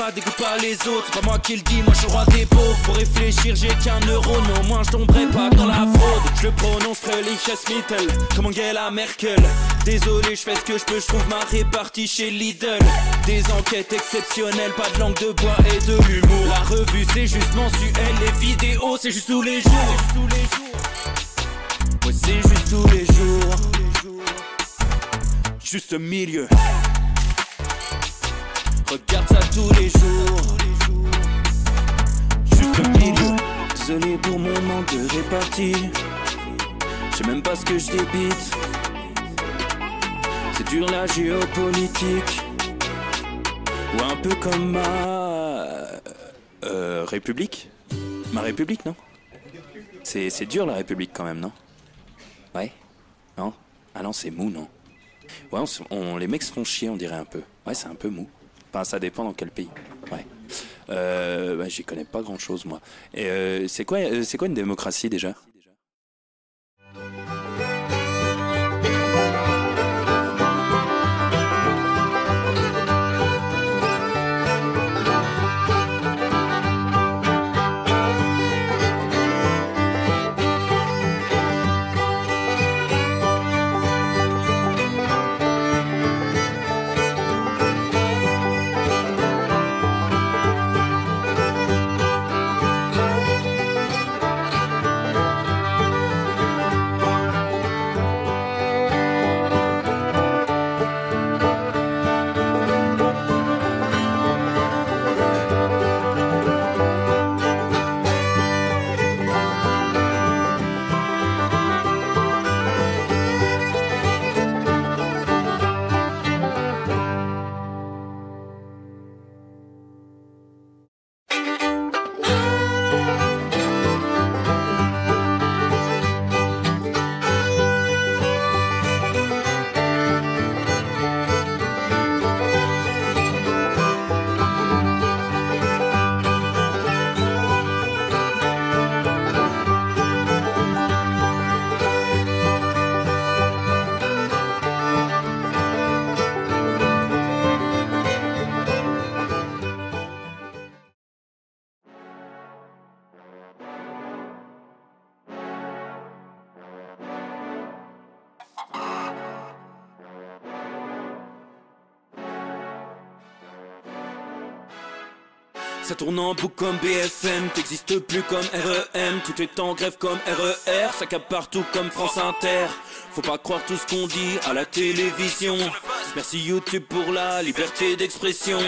pas, dégoûte pas les autres. C'est pas moi qui le dis, moi je suis roi des pauvres. Pour réfléchir, j'ai qu'un euro, mais au moins je tomberai pas dans la fraude. Je le prononce Mittel, comme Angela Merkel. Désolé, je fais ce que je peux, je trouve ma répartie chez Lidl. Des enquêtes exceptionnelles, pas de langue de bois et de l'humour. La revue c'est juste mensuel, les vidéos c'est juste tous les jours. Ouais, c'est juste tous les jours. Juste milieu. Regarde ça tous les jours. Juste milieu. Désolé pour mon manque de répartie. Je sais même pas ce que je débite. C'est dur la géopolitique. Ou un peu comme ma République. Ma République, non? C'est dur la République quand même, non? Ouais? Non? Ah non, c'est mou, non? Ouais, les mecs se font chier, on dirait un peu. Ouais, c'est un peu mou. Enfin, ça dépend dans quel pays. Ouais. Bah, j'y connais pas grand chose, moi. Et c'est quoi une démocratie déjà? Ça tourne en boucle comme BFM, t'existes plus comme REM. Tout est en grève comme RER, ça capte partout comme France Inter. Faut pas croire tout ce qu'on dit à la télévision. Merci YouTube pour la liberté d'expression.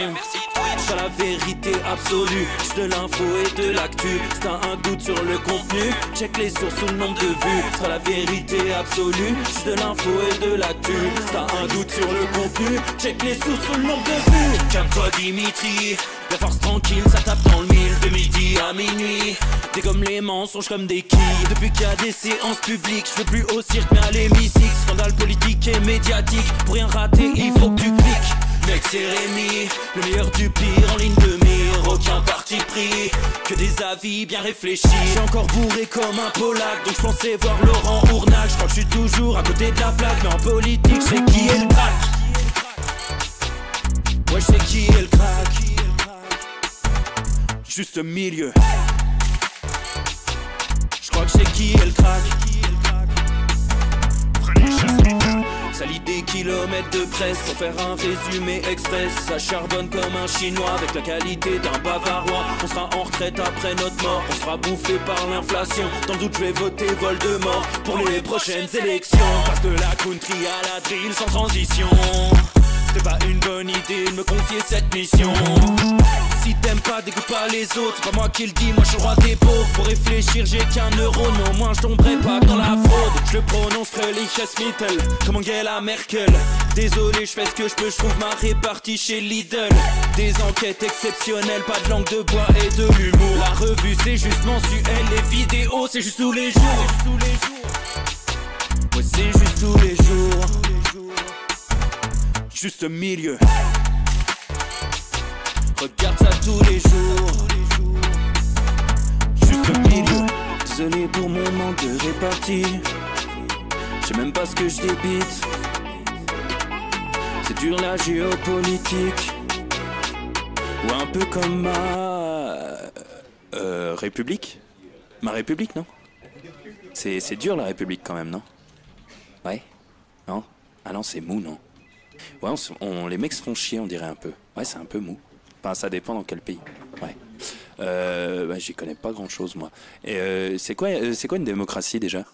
C'est la vérité absolue, juste de l'info et de l'actu. Si t'as un doute sur le contenu, check les sources ou le nombre de vues. C'est la vérité absolue, juste de l'info et de l'actu. Si t'as un doute sur le contenu, check les sources ou le nombre de vues. Calme-toi Dimitri, la force tranquille, ça tape dans le mille. De midi à minuit, dégomme les mensonges comme des quilles. Depuis qu'il y a des séances publiques, je veux plus au cirque mais à l'hémicycle. Scandale politique et médiatique, pour rien rater il faut que tu cliques. Mec c'est Rémi, le meilleur du pire en ligne de mire. Aucun parti pris, que des avis bien réfléchis. J'suis encore bourré comme un Polac, donc j'pensais voir Laurent Ournac. J'crois que j'suis toujours à côté de la plaque, mais en politique j'sais qui est le crack. Ouais j'sais qui est le crack. Juste milieu. J'crois que j'sais qui est le crack. Salit des kilomètres de presse pour faire un résumé express. Ça charbonne comme un chinois avec la qualité d'un bavarois. On sera en retraite après notre mort, on sera bouffé par l'inflation. Dans le doute je vais voter Voldemort pour les prochaines élections. Passe de la country à la drill sans transition. C'était pas une bonne idée de me confier cette mission. Si t'aimes pas, dégoûte pas les autres. C'est pas moi qui le dis, moi je suis roi des pauvres. Pour réfléchir, j'ai qu'un euro, mais au moins je tomberai pas dans la fraude. Je le prononce Mittel, comme Angela Merkel. Désolé, je fais ce que je peux, je trouve ma répartie chez Lidl. Des enquêtes exceptionnelles, pas de langue de bois et de l'humour. La revue c'est juste mensuel, les vidéos c'est juste tous les jours. Ouais, c'est juste tous les jours. Juste milieu. Regarde ça tous les jours. Juste milieu. Désolé pour mon manque de répartie. Je sais même pas ce que je débite. C'est dur la géopolitique. Ou un peu comme ma... République. Ma République, non? C'est dur la République quand même, non? Ouais? Non? Ah non, c'est mou, non? Ouais, les mecs se font chier, on dirait un peu. Ouais, c'est un peu mou. Enfin, ça dépend dans quel pays. Ouais. Bah, j'y connais pas grand chose, moi. Et c'est quoi une démocratie déjà?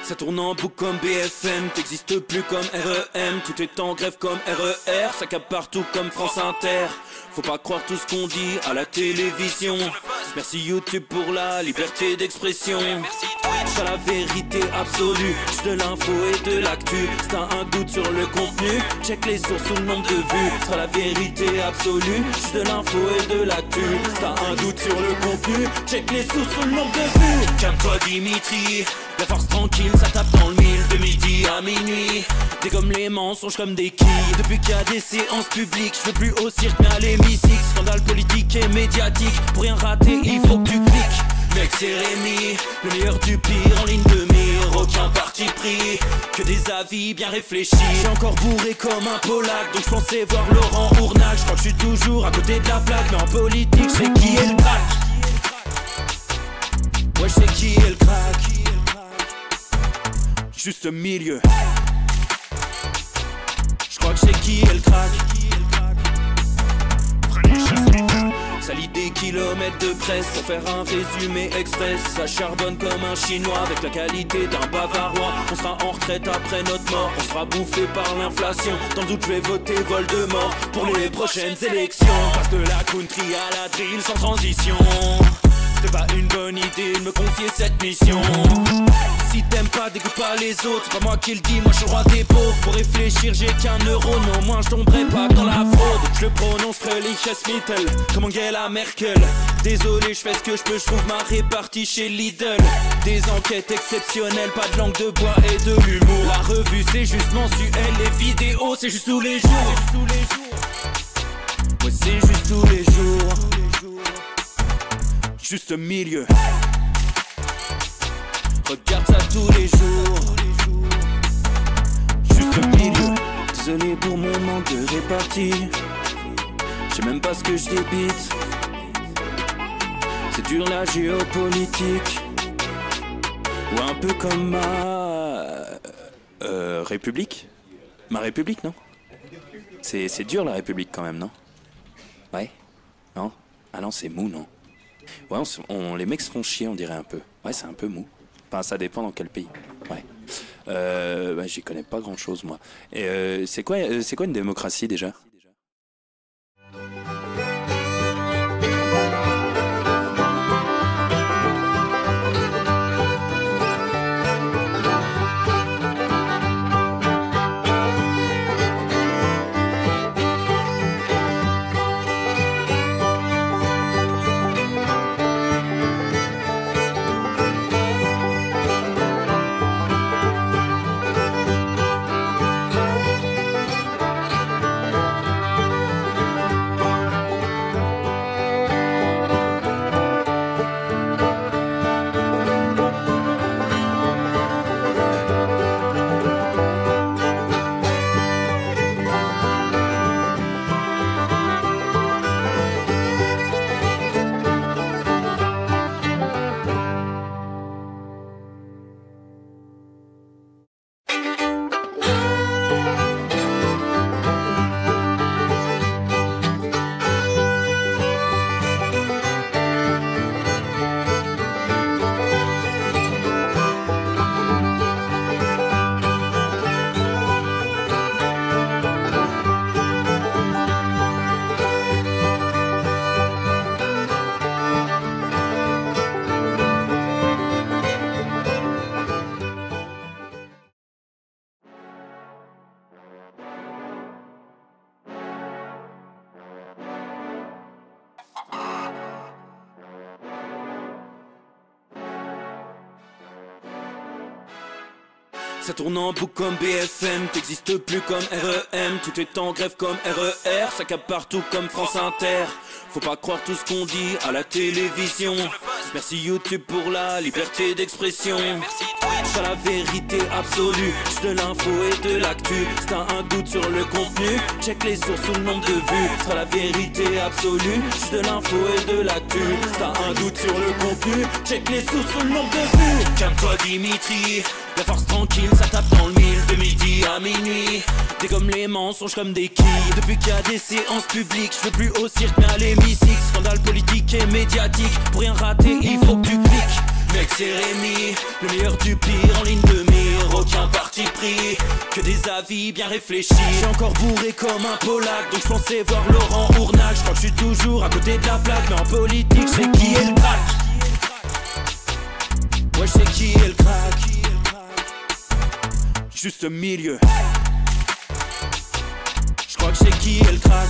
Ça tourne en boucle comme BFM, t'existes plus comme REM. Tout est en grève comme RER, ça capte partout comme France Inter. Faut pas croire tout ce qu'on dit à la télévision. Merci YouTube pour la liberté d'expression. C'est pas la vérité absolue, juste de l'info et de l'actu. Si t'as un doute sur le contenu, check les sources ou le nombre de vues. C'est pas la vérité absolue, juste de l'info et de l'actu. Si t'as un doute sur le contenu, check les sources ou le nombre de vues. Calme-toi Dimitri, la force tranquille, ça tape dans le mille. De midi à minuit, dégomme les mensonges comme des quilles. Depuis qu'il y a des séances publiques, je veux plus au cirque mais à l'hémicycle. Scandale politique et médiatique, pour rien rater il faut que tu cliques. Mec c'est Rémi, le meilleur du pire en ligne de mire. Aucun parti pris, que des avis bien réfléchis. J'suis encore bourré comme un Polac, donc j'pensais voir Laurent Ournac. J'crois que j'suis toujours à côté de la plaque, mais en politique j'sais qui est le crack. Ouais j'sais qui est le crack. Juste milieu. J'crois que j'sais qui est le crack. Ça lit des kilomètres de presse pour faire un résumé express. Ça charbonne comme un chinois avec la qualité d'un bavarois. On sera en retraite après notre mort, on sera bouffé par l'inflation. Dans le doute je vais voter Voldemort pour les prochaines élections. Passe de la country à la drill sans transition. C'était pas une bonne idée de me confier cette mission. Si t'aimes pas, dégoûte pas les autres. C'est pas moi qui le dis, moi je suis le roi des pauvres. Pour réfléchir, j'ai qu'un euro, mais au moins je tomberai pas dans la fraude. Je le prononce Fröhliches comme Angela Merkel. Désolé, je fais ce que je peux, je trouve ma répartie chez Lidl. Des enquêtes exceptionnelles, pas de langue de bois et de l'humour. La revue c'est juste mensuel, les vidéos c'est juste tous les jours. Ouais, c'est juste tous les jours. Juste milieu. Regarde ça tous les jours. Juste milieu. Désolé pour mon manque de répartie. Je sais même pas ce que je débite. C'est dur la géopolitique. Ou un peu comme ma... République. Ma République, non? C'est dur la République quand même, non? Ouais? Non? Ah non, c'est mou, non? Ouais, les mecs se font chier, on dirait un peu. Ouais, c'est un peu mou. Enfin, ça dépend dans quel pays. Ouais. Bah, j'y connais pas grand chose, moi. Et c'est quoi une démocratie déjà? Ça tourne en boucle comme BFM, t'existes plus comme REM. Tout est en grève comme RER, ça capte partout comme France Inter. Faut pas croire tout ce qu'on dit à la télévision. Merci YouTube pour la liberté d'expression. C'est la vérité absolue, juste de l'info et de l'actu. Si t'as un doute sur le contenu, check les sources ou le nombre de vues. C'est la vérité absolue, juste de l'info et de l'actu. Si t'as un doute sur le contenu, check les sources ou le nombre de vues. Calme-toi Dimitri, la force tranquille, ça tape dans le mille. De midi à minuit, dégomme les mensonges comme des quilles. Depuis qu'il y a des séances publiques, je veux plus au cirque mais à l'hémicycle. Scandale politique et médiatique, pour rien rater il faut que tu cliques. Mec c'est Rémi, le meilleur du pire en ligne de mire. Aucun parti pris, que des avis bien réfléchis. J'ai encore bourré comme un Polac, donc je pensais voir Laurent Ournac. Je crois que je suis toujours à côté de la plaque, mais en politique c'est qui est le crack. Ouais je sais qui est le crack. Juste milieu. Je crois que c'est qui est le crack.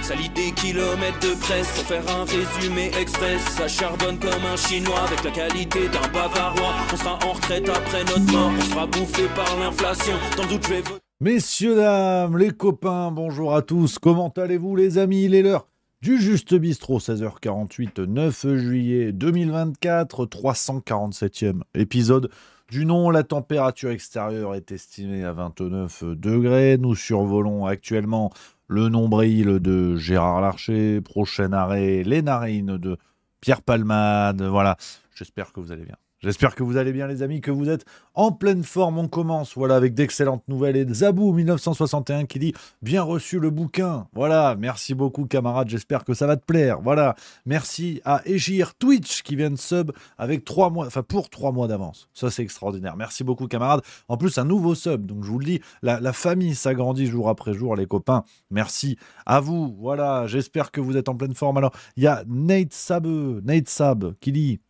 Ça lit des kilomètres de presse pour faire un résumé express. Ça charbonne comme un chinois avec la qualité d'un bavarois. On sera en retraite après notre mort, on sera bouffé par l'inflation. Dans le doute je vais voter. Messieurs, dames, les copains, bonjour à tous. Comment allez-vous les amis? Il est l'heure du Juste Bistrot, 16h48, 9 juillet 2024, 347e épisode du nom. La température extérieure est estimée à 29 degrés. Nous survolons actuellement le nombril de Gérard Larcher. Prochain arrêt, les narines de Pierre Palmade. Voilà, j'espère que vous allez bien. J'espère que vous allez bien les amis, que vous êtes en pleine forme. On commence voilà, avec d'excellentes nouvelles. Et Zabou 1961 qui dit « Bien reçu le bouquin ». Voilà, merci beaucoup camarade, j'espère que ça va te plaire. Voilà, merci à Égir Twitch qui vient de sub avec 3 mois, enfin pour 3 mois d'avance. Ça c'est extraordinaire, merci beaucoup camarade. En plus un nouveau sub, donc je vous le dis, la famille s'agrandit jour après jour les copains. Merci à vous, voilà, j'espère que vous êtes en pleine forme. Alors, il y a Nate Sab qui dit...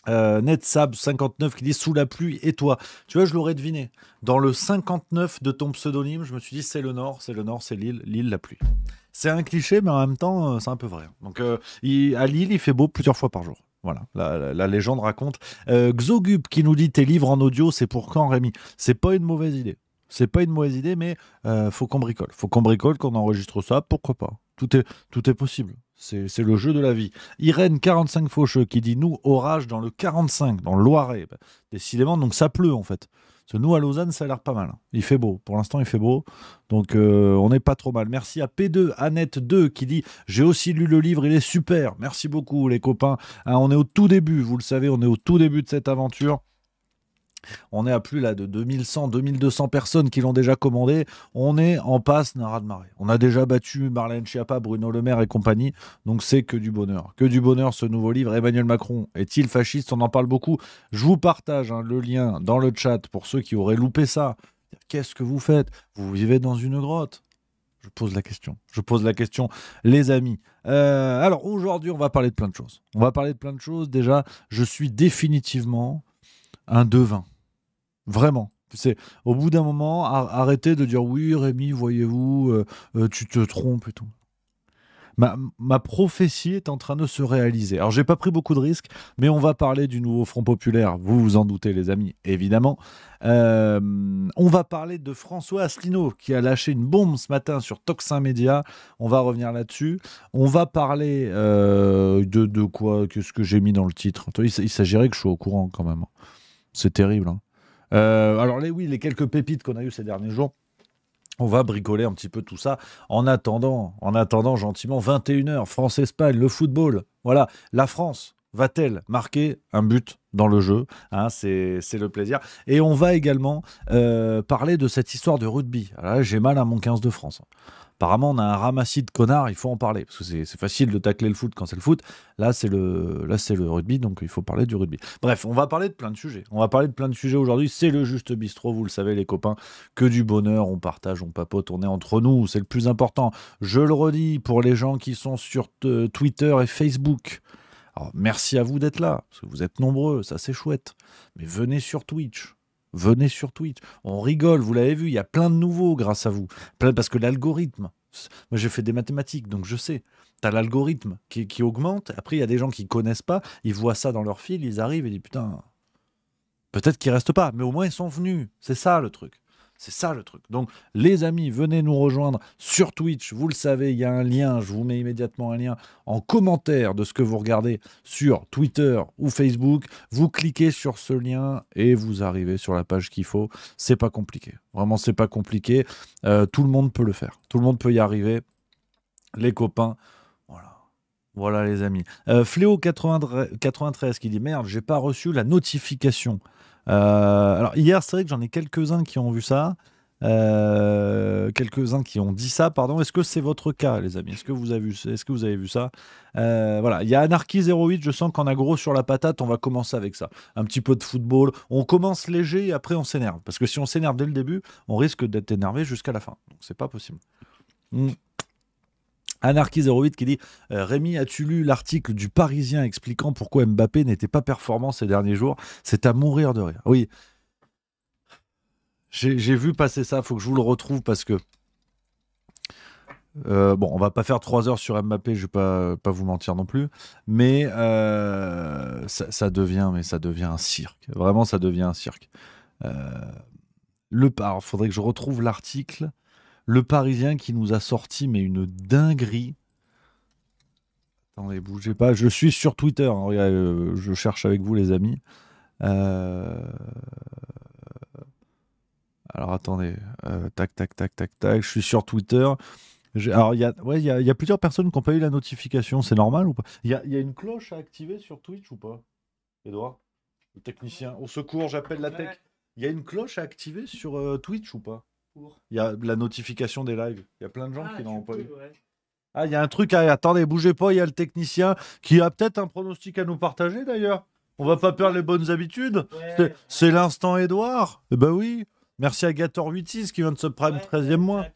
Netsab59 qui dit sous la pluie et toi. Tu vois, je l'aurais deviné. Dans le 59 de ton pseudonyme, je me suis dit c'est le nord, c'est l'île, la pluie. C'est un cliché, mais en même temps, c'est un peu vrai. Donc, à Lille, il fait beau plusieurs fois par jour. Voilà, la légende raconte. Xogub qui nous dit tes livres en audio, c'est pour quand, Rémi? C'est pas une mauvaise idée. C'est pas une mauvaise idée, mais faut qu'on bricole. Faut qu'on bricole, qu'on enregistre ça, pourquoi pas. Tout est possible. C'est le jeu de la vie. Irène 45 Faucheux qui dit nous orage dans le 45 dans le Loiret. Bah, décidément donc ça pleut en fait. Parce que nous à Lausanne ça a l'air pas mal. Il fait beau. Pour l'instant il fait beau. Donc on n'est pas trop mal. Merci à P2 Annette 2 qui dit j'ai aussi lu le livre, il est super. Merci beaucoup les copains. Hein, on est au tout début, vous le savez, on est au tout début de cette aventure. On est à plus là de 2100, 2200 personnes qui l'ont déjà commandé. On est en passe d'un raz-de-marée. On a déjà battu Marlène Schiappa, Bruno Le Maire et compagnie. Donc c'est que du bonheur. Que du bonheur ce nouveau livre. Emmanuel Macron est-il fasciste? On en parle beaucoup. Je vous partage le lien dans le chat pour ceux qui auraient loupé ça. Qu'est-ce que vous faites? Vous vivez dans une grotte? Je pose la question, les amis. Alors aujourd'hui, on va parler de plein de choses. Déjà, je suis définitivement un devin. Vraiment. C'est au bout d'un moment, arrêtez de dire oui, Rémi, voyez-vous, tu te trompes et tout. Ma prophétie est en train de se réaliser. Alors, j'ai pas pris beaucoup de risques, mais on va parler du nouveau Front Populaire. Vous vous en doutez, les amis, évidemment. On va parler de François Asselineau, qui a lâché une bombe ce matin sur Toxin Média. On va revenir là-dessus. On va parler de quoi? Qu'est-ce que j'ai mis dans le titre? Il s'agirait que je sois au courant, quand même. C'est terrible, hein. Alors les quelques pépites qu'on a eues ces derniers jours, on va bricoler un petit peu tout ça en attendant gentiment 21h, France-Espagne, le football. Voilà, la France va-t-elle marquer un but dans le jeu, hein, c'est le plaisir. Et on va également parler de cette histoire de rugby. Alors là, j'ai mal à mon 15 de France. Apparemment, on a un ramassis de connards, il faut en parler. Parce que c'est facile de tacler le foot quand c'est le foot. Là, c'est le rugby, donc il faut parler du rugby. Bref, on va parler de plein de sujets. Aujourd'hui. C'est le Juste Bistrot, vous le savez, les copains. Que du bonheur, on partage, on papote, on est entre nous. C'est le plus important. Je le redis pour les gens qui sont sur Twitter et Facebook. Alors, merci à vous d'être là, parce que vous êtes nombreux, ça c'est chouette. Mais venez sur Twitch. On rigole, vous l'avez vu, il y a plein de nouveaux grâce à vous. Parce que l'algorithme, moi j'ai fait des mathématiques, donc je sais. T'as l'algorithme qui augmente, après il y a des gens qui connaissent pas, ils voient ça dans leur fil, ils arrivent et disent putain, Peut-être qu'ils restent pas, mais au moins ils sont venus. C'est ça le truc. C'est ça le truc. Donc, les amis, venez nous rejoindre sur Twitch. Vous le savez, il y a un lien. Je vous mets immédiatement un lien en commentaire de ce que vous regardez sur Twitter ou Facebook. Vous cliquez sur ce lien et vous arrivez sur la page qu'il faut. C'est pas compliqué. Vraiment, c'est pas compliqué. Tout le monde peut le faire. Tout le monde peut y arriver. Les copains, voilà. Voilà les amis. Fléau93 qui dit merde, j'ai pas reçu la notification. Alors hier, c'est vrai que j'en ai quelques-uns qui ont vu ça. Quelques-uns qui ont dit ça, pardon. Est-ce que c'est votre cas, les amis? Est-ce que vous avez vu ça? Voilà, il y a Anarchy08, je sens qu'en a gros sur la patate, on va commencer avec ça. Un petit peu de football, on commence léger et après on s'énerve. Parce que si on s'énerve dès le début, on risque d'être énervé jusqu'à la fin. Donc c'est pas possible. Anarchy08 qui dit Rémi, as-tu lu l'article du Parisien expliquant pourquoi Mbappé n'était pas performant ces derniers jours? C'est à mourir de rire. Oui, j'ai vu passer ça, faut que je vous le retrouve parce que bon, on va pas faire 3 heures sur Mbappé, je vais pas vous mentir non plus, mais ça devient un cirque. Vraiment, ça devient un cirque. Alors, faudrait que je retrouve l'article. Le Parisien qui nous a sorti mais une dinguerie. Attendez, bougez pas. Je suis sur Twitter. Hein. Regardez, je cherche avec vous, les amis. Alors, attendez. Tac. Je suis sur Twitter. Alors, il y a plusieurs personnes qui n'ont pas eu la notification. C'est normal ou pas? Il y a une cloche à activer sur Twitch ou pas? Edouard, le technicien. Au secours, j'appelle la tech. Il y a une cloche à activer sur Twitch ou pas? Il y a la notification des lives. Il y a plein de gens qui n'en ont pas eu. Ouais. Ah, il y a un truc à... Attendez, bougez pas, il y a le technicien qui a peut-être un pronostic à nous partager d'ailleurs. On va pas perdre les bonnes habitudes. Ouais, c'est l'instant Edouard. Eh ben oui. Merci à Gator86 qui vient de se prime 13e mois.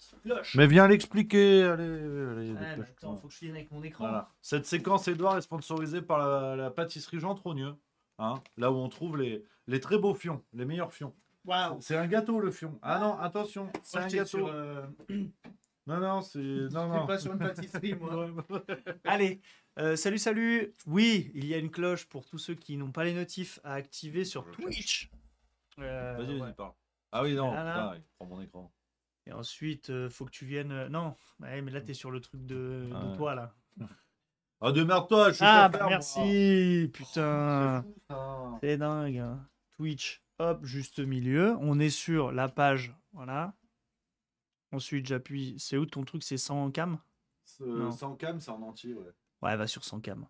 Mais viens l'expliquer. Allez, attends, faut que je vienne avec mon écran. Voilà. Cette séquence Edouard est sponsorisée par la pâtisserie Jean Trogneux. Hein, là où on trouve les très beaux fions, les meilleurs fions. Wow. C'est un gâteau le fion. Ah non, attention, c'est un gâteau. Non, c'est... Non. Je suis pas sur une pâtisserie, moi. Allez, salut. Oui, il y a une cloche pour tous ceux qui n'ont pas les notifs à activer sur Twitch. Vas-y, parle. Ah oui, non, putain, il prend mon écran. Et ensuite, faut que tu viennes... Non, ouais, mais là, t'es sur le truc de toi, là. Ah, démerde-toi, je suis pas ferme, merci, moi. Putain. C'est dingue. Hein. Twitch. Hop, juste milieu. On est sur la page. Voilà. Ensuite, j'appuie. C'est où ton truc? C'est 100 cam? 100 cam, c'est en entier, ouais. Ouais, va sur 100 cam.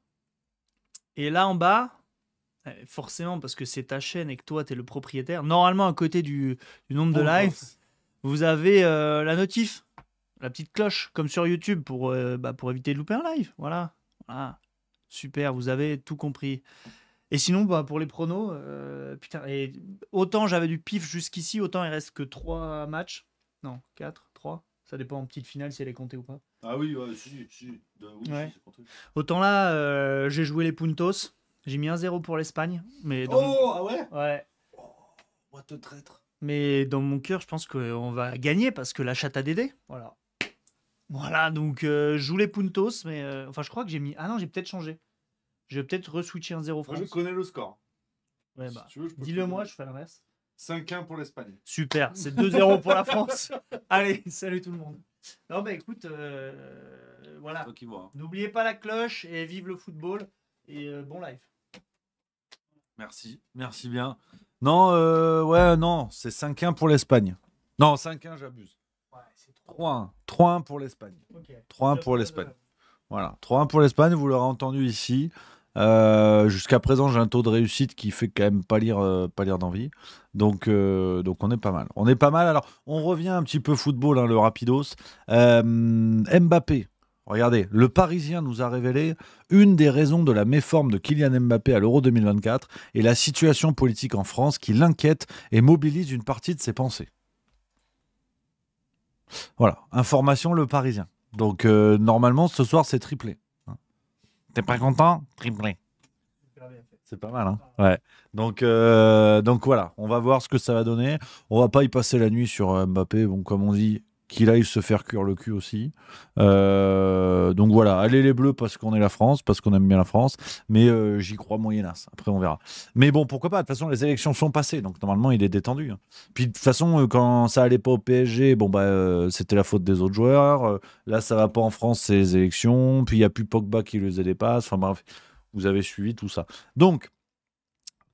Et là, en bas, forcément, parce que c'est ta chaîne et que toi, tu es le propriétaire, normalement, à côté du nombre de lives, vous avez la notif, la petite cloche, comme sur YouTube, pour éviter de louper un live. Voilà. Super, vous avez tout compris. Et sinon, pour les pronos, putain, et autant j'avais du pif jusqu'ici, autant il reste que 3 matchs. Non, 4, 3. Ça dépend en petite finale si elle est comptée ou pas. Ah oui, si. Oui, ouais. C'est compté. Autant là, j'ai joué les puntos. J'ai mis 1-0 pour l'Espagne. Mais ah ouais? Ouais. Oh, moi te traître. Mais dans mon cœur, je pense qu'on va gagner parce que la chatte a Dédé. Voilà, donc je joue les puntos, mais enfin, je crois que j'ai mis... Ah non, j'ai peut-être changé. Je vais peut-être re-switcher 1-0 France. Moi, je connais le score. Ouais, si tu veux, dis-le moi, je fais l'inverse. 5-1 pour l'Espagne. Super, c'est 2-0 pour la France. Allez, salut tout le monde. Non, écoute, voilà. N'oubliez pas la cloche et vive le football. Et bon live. Merci bien. Non, non, c'est 5-1 pour l'Espagne. Non, 5-1, j'abuse. Ouais, c'est 3-1. 3-1 pour l'Espagne. Okay. 3-1 pour l'Espagne. Voilà, 3-1 pour l'Espagne, vous l'aurez entendu ici. Jusqu'à présent, j'ai un taux de réussite qui fait quand même pas lire d'envie. Donc on est pas mal. Alors, on revient un petit peu football, hein, le rapidos. Mbappé. Regardez, le Parisien nous a révélé une des raisons de la méforme de Kylian Mbappé à l'Euro 2024 et la situation politique en France qui l'inquiète et mobilise une partie de ses pensées. Voilà, information le Parisien. Donc normalement ce soir c'est triplé. T'es pas content? Triplé. C'est pas mal, hein? Ouais. Donc voilà, on va voir ce que ça va donner. On va pas y passer la nuit sur Mbappé. Bon, comme on dit, qu'il aille se faire cuire le cul aussi. Donc voilà, allez les Bleus parce qu'on est la France, parce qu'on aime bien la France, mais j'y crois moyennasse. Après, on verra. Mais bon, pourquoi pas? De toute façon, les élections sont passées, donc normalement, il est détendu. Puis de toute façon, quand ça allait pas au PSG, bon c'était la faute des autres joueurs. Là, ça va pas en France, c'est les élections. Puis il y a plus Pogba qui les dépasse. Enfin bref, vous avez suivi tout ça. Donc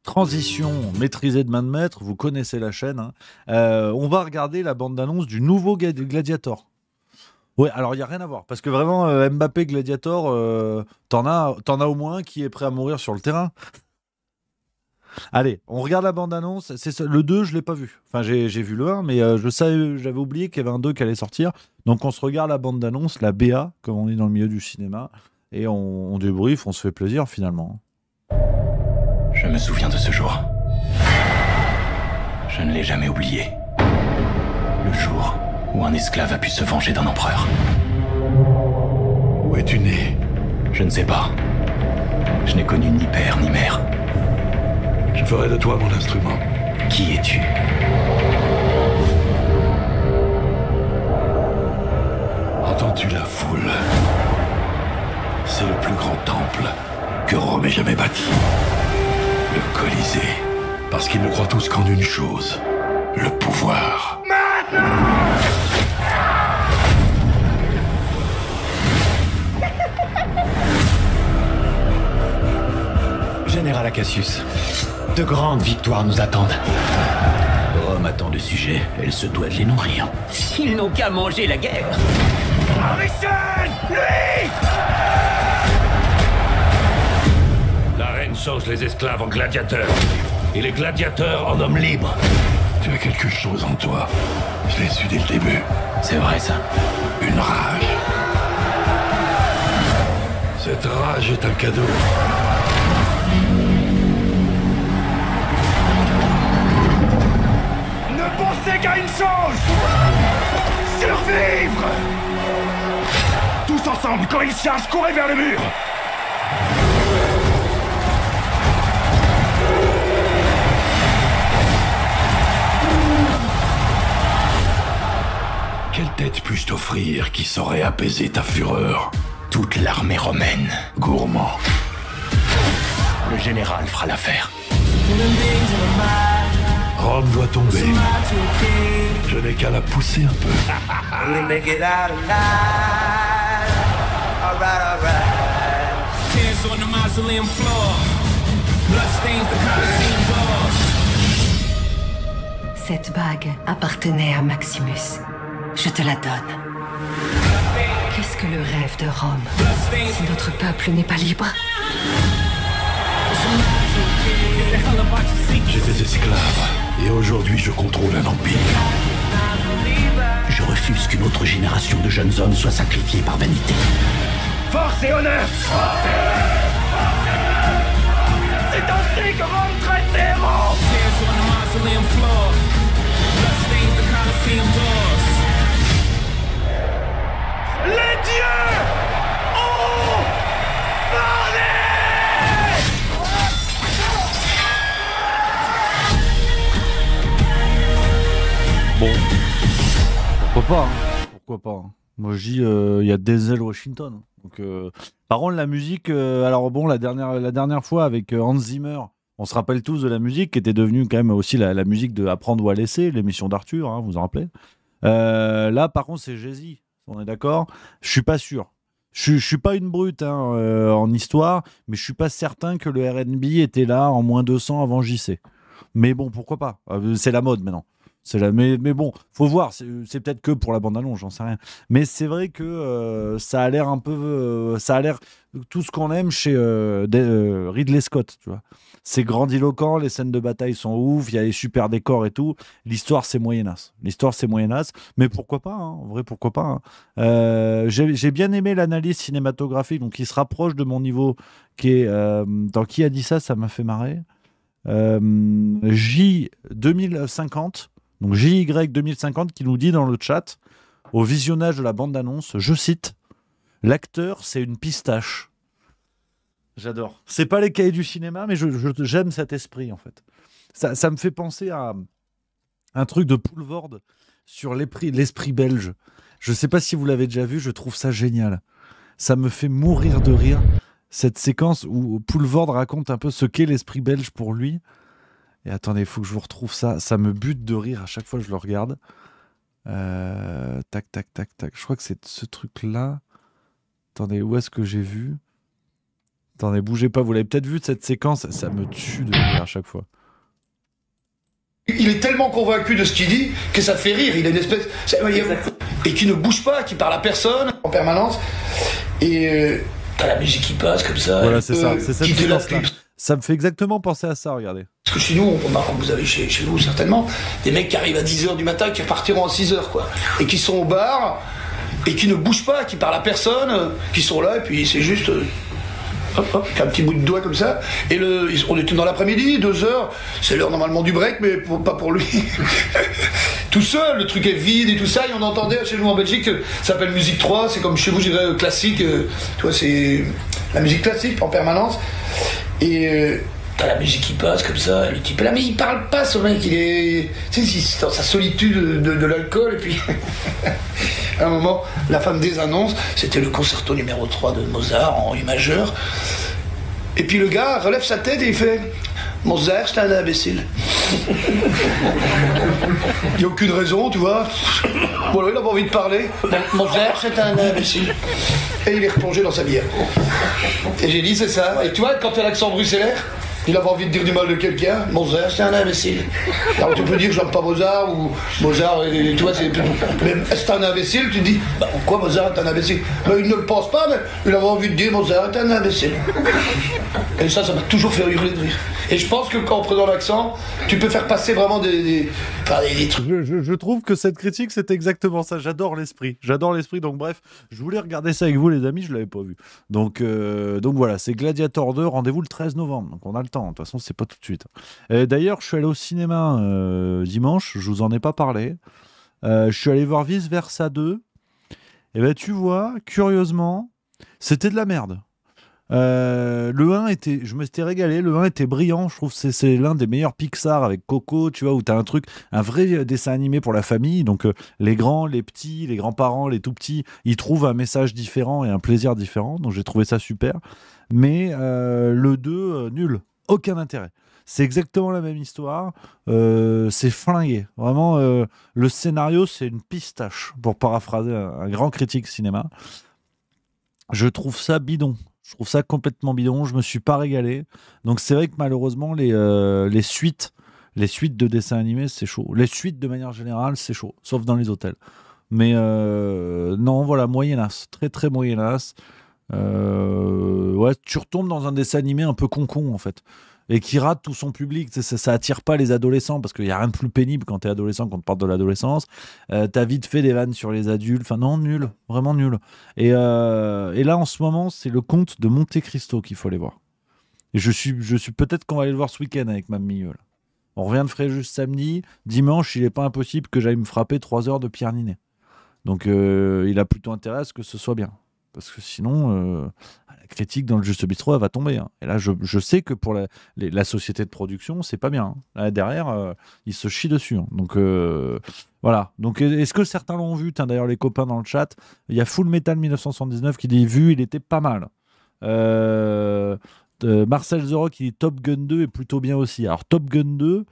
transition maîtrisée de main de maître, vous connaissez la chaîne. On va regarder la bande-annonce du nouveau Gladiator. Ouais, alors il n'y a rien à voir. Parce que vraiment, Mbappé Gladiator, t'en as au moins qui est prêt à mourir sur le terrain. Allez, on regarde la bande-annonce. Le 2, je ne l'ai pas vu. Enfin, j'ai vu le 1, mais j'avais oublié qu'il y avait un 2 qui allait sortir. Donc on se regarde la bande-annonce, la BA, comme on est dans le milieu du cinéma. Et on débriefe, on se fait plaisir finalement. Je me souviens de ce jour. Je ne l'ai jamais oublié. Le jour où un esclave a pu se venger d'un empereur. Où es-tu né? Je ne sais pas. Je n'ai connu ni père ni mère. Je ferai de toi mon instrument. Qui es-tu? Entends-tu la foule? C'est le plus grand temple que Rome ait jamais bâti. Le Colisée. Parce qu'ils ne croient tous qu'en une chose. Le pouvoir. Général Acacius, de grandes victoires nous attendent. Rome a tant de sujets, elle se doit de les nourrir. Ils n'ont qu'à manger la guerre. La reine change les esclaves en gladiateurs. Et les gladiateurs en hommes libres. Tu as quelque chose en toi. Je l'ai su dès le début. C'est vrai ça. Une rage. Cette rage est un cadeau. Ne pensez qu'à une chose! Survivre! Tous ensemble, quand ils chargent, courez vers le mur! Quelle tête puis-je t'offrir qui saurait apaiser ta fureur? Toute l'armée romaine. Gourmand. Le général fera l'affaire. Rome doit tomber. Je n'ai qu'à la pousser un peu. Cette bague appartenait à Maximus. Je te la donne. Qu'est-ce que le rêve de Rome si notre peuple n'est pas libre? J'étais esclave. Et aujourd'hui, je contrôle un empire. Je refuse qu'une autre génération de jeunes hommes soit sacrifiée par vanité. Force et honneur! C'est ainsi que Rome traite ses héros! Les dieux ont parlé! Bon, pourquoi pas, hein. Pourquoi pas, hein. Moi je dis, il y a Denzel Washington. Donc, par contre, la musique, alors bon, la dernière fois avec Hans Zimmer, on se rappelle tous de la musique qui était devenue quand même aussi la musique de Apprendre ou à laisser, l'émission d'Arthur, hein, vous vous en rappelez. Là, par contre, c'est Jay-Z, on est d'accord? Je suis pas sûr. Je suis pas une brute hein, en histoire, mais je suis pas certain que le R&B était là en moins 200 avant JC. Mais bon, pourquoi pas? C'est la mode maintenant. Mais bon, faut voir. C'est peut-être que pour la bande-annonce, j'en sais rien. Mais c'est vrai que ça a l'air un peu, ça a l'air tout ce qu'on aime chez Ridley Scott. Tu vois, c'est grandiloquent, les scènes de bataille sont ouf, il y a les super décors et tout. L'histoire c'est moyennasse. Mais pourquoi pas hein, en vrai, pourquoi pas hein. J'ai bien aimé l'analyse cinématographique, donc qui se rapproche de mon niveau. Qui est dans Qui a dit ça? Ça m'a fait marrer. J 2050. Donc JY 2050 qui nous dit dans le chat, au visionnage de la bande-annonce, je cite, « L'acteur, c'est une pistache. » J'adore. C'est pas les cahiers du cinéma, mais j'aime cet esprit, en fait. Ça me fait penser à un truc de Poulvord. sur l'esprit belge. Je sais pas si vous l'avez déjà vu, je trouve ça génial. Ça me fait mourir de rire, cette séquence où Poulvord raconte un peu ce qu'est l'esprit belge pour lui. Et attendez, il faut que je vous retrouve ça. Ça me bute de rire à chaque fois que je le regarde. Tac, tac, tac, tac. Je crois que c'est ce truc-là. Attendez, où est-ce que j'ai vu? Attendez, bougez pas. Vous l'avez peut-être vu, cette séquence. Ça me tue de rire à chaque fois. Il est tellement convaincu de ce qu'il dit que ça fait rire. Il a une espèce... Et qui ne bouge pas, qui parle à personne en permanence. Et t'as la musique qui passe comme ça. Voilà, c'est ça. C'est cette séquence-là. Ça me fait exactement penser à ça, regardez. Parce que chez nous, vous avez chez vous certainement, des mecs qui arrivent à 10h du matin, qui repartiront à 6h, quoi. Et qui sont au bar, et qui ne bougent pas, qui parlent à personne, qui sont là, et puis c'est juste... hop, hop, un petit bout de doigt comme ça. Et on était dans l'après-midi, 2h, c'est l'heure normalement du break, mais pas pour lui. Tout seul, le truc est vide et tout ça, et on entendait chez nous en Belgique, ça s'appelle musique 3, c'est comme chez vous, je dirais classique, tu vois, c'est la musique classique en permanence. Et t'as la musique qui passe comme ça, le type là, mais il parle pas, ce mec, il est dans sa solitude de l'alcool, et puis à un moment, la fin des annonces, c'était le concerto numéro 3 de Mozart en U majeur, et puis le gars relève sa tête et il fait Mozart, c'est un imbécile. Il n'y a aucune raison, tu vois. Voilà, il a pas envie de parler. Mozart, c'est un imbécile. Et il est replongé dans sa bière. Et j'ai dit, c'est ça. Et tu vois, quand tu as l'accent bruxellaire, il avait envie de dire du mal de quelqu'un. Mozart, c'est un imbécile. Alors tu peux dire, j'aime pas Mozart, ou Mozart, tu vois, mais c'est un imbécile, tu dis, bah pourquoi Mozart est un imbécile? Ben, il ne le pense pas, mais il avait envie de dire, Mozart est un imbécile. Et ça m'a toujours fait hurler de rire. Et je pense que quand en prenant l'accent, tu peux faire passer vraiment des trucs. Je trouve que cette critique, c'est exactement ça. J'adore l'esprit. Donc bref, je voulais regarder ça avec vous, les amis, je l'avais pas vu. Donc voilà, c'est Gladiator 2, rendez-vous le 13 novembre. Donc on a le temps. De toute façon, c'est pas tout de suite. D'ailleurs, je suis allé au cinéma dimanche, je vous en ai pas parlé. Je suis allé voir Vice Versa 2. Et ben tu vois, curieusement, c'était de la merde. Le 1 était, je me suis régalé, le 1 était brillant, je trouve que c'est l'un des meilleurs Pixar avec Coco, tu vois, où t'as un vrai dessin animé pour la famille, donc les grands, les petits, les grands-parents, les tout-petits, ils trouvent un message différent et un plaisir différent, donc j'ai trouvé ça super, mais le 2, nul, aucun intérêt. C'est exactement la même histoire, c'est flingué, vraiment, le scénario c'est une pistache, pour paraphraser un grand critique cinéma. Je trouve ça bidon. Je trouve ça complètement bidon, je me suis pas régalé. Donc c'est vrai que malheureusement les suites de dessins animés, c'est chaud. Les suites de manière générale, c'est chaud, sauf dans les hôtels. Mais non, voilà, moyennasse, très très moyennasse. Ouais, tu retombes dans un dessin animé un peu con en fait. Et qui rate tout son public. Ça attire pas les adolescents parce qu'il n'y a rien de plus pénible quand t'es adolescent, quand tu parles de l'adolescence. T'as vite fait des vannes sur les adultes. Enfin non, nul, vraiment nul. Et là en ce moment, c'est le conte de Monte Cristo qu'il faut aller voir. Et je suis peut-être qu'on va aller le voir ce week-end avec ma Mieux. On revient de Fréjus samedi. Dimanche, il n'est pas impossible que j'aille me frapper 3 heures de Pierre Ninet. Donc il a plutôt intérêt à ce que ce soit bien. Parce que sinon, la critique dans le Juste Bistrot, elle va tomber. Hein. Et là, je sais que pour la société de production, c'est pas bien. Hein. Là, derrière, ils se chient dessus. Hein. Donc, voilà. Donc, est-ce que certains l'ont vu? D'ailleurs, les copains dans le chat, il y a Full Metal 1979 qui dit « Vu, il était pas mal ». Marcel The Rock, il dit Top Gun 2 est plutôt bien aussi. Alors, Top Gun 2,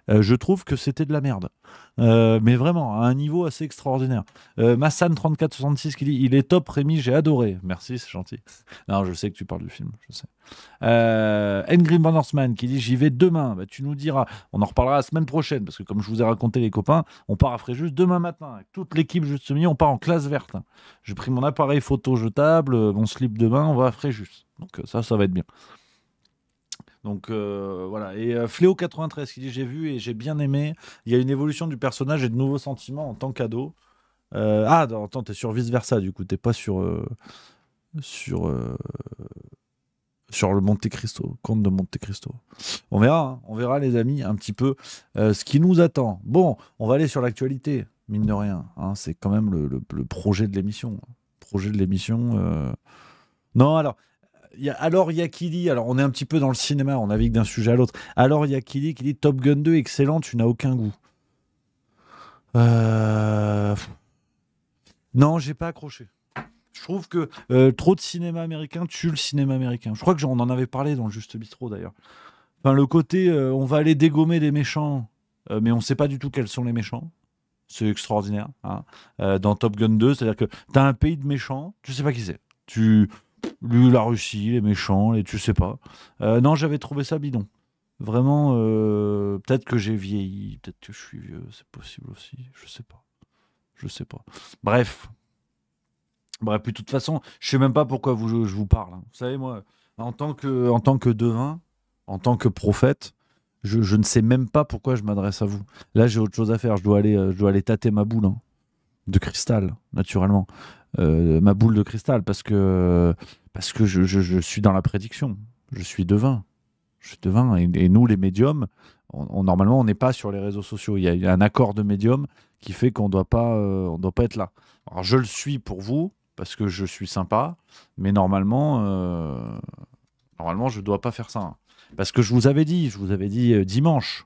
je trouve que c'était de la merde. Mais vraiment, à un niveau assez extraordinaire. Massan3466 qui dit il est top, Rémi, j'ai adoré. Merci, c'est gentil. Non, je sais que tu parles du film, je sais. Ngrim Bandersman qui dit j'y vais demain. Bah, tu nous diras, on en reparlera la semaine prochaine parce que comme je vous ai raconté, les copains, on part à Fréjus demain matin. Avec toute l'équipe Juste Milieu, on part en classe verte. J'ai pris mon appareil photo jetable, mon slip de bain, on va à Fréjus. Donc ça va être bien. Donc voilà. Et Fléau93 qui dit j'ai vu et j'ai bien aimé. Il y a une évolution du personnage et de nouveaux sentiments en tant qu'ado. Attends, t'es sur Vice Versa du coup, t'es pas sur le Monte Cristo, Comte de Monte Cristo. On verra les amis un petit peu ce qui nous attend. Bon, on va aller sur l'actualité, mine de rien. Hein, c'est quand même le projet de l'émission. Non, alors. Il y a qui dit, alors on est un petit peu dans le cinéma, on navigue d'un sujet à l'autre. Alors il y a qui dit Top Gun 2 excellent, tu n'as aucun goût. Non, j'ai pas accroché. Je trouve que trop de cinéma américain tue le cinéma américain. Je crois que on en avait parlé dans le Juste Bistrot d'ailleurs. Enfin, le côté on va aller dégommer des méchants, mais on sait pas du tout quels sont les méchants. C'est extraordinaire. Hein. Dans Top Gun 2, c'est-à-dire que tu as un pays de méchants, tu sais pas qui c'est. La Russie, les méchants, tu sais pas. Non, j'avais trouvé ça bidon. Vraiment, peut-être que j'ai vieilli, peut-être que je suis vieux, c'est possible aussi. Je sais pas. Bref, puis de toute façon, je sais même pas pourquoi je vous parle. Hein. Vous savez, moi, en tant que devin, en tant que prophète, je ne sais même pas pourquoi je m'adresse à vous. Là, j'ai autre chose à faire. Je dois aller tâter ma boule de cristal, naturellement. Ma boule de cristal, parce que je suis dans la prédiction. Je suis devin. Et nous, les médiums, normalement, on n'est pas sur les réseaux sociaux. Il y a un accord de médium qui fait qu'on doit pas être là. Alors, je le suis pour vous, parce que je suis sympa, mais normalement, je ne dois pas faire ça. Hein. Parce que je vous avais dit dimanche.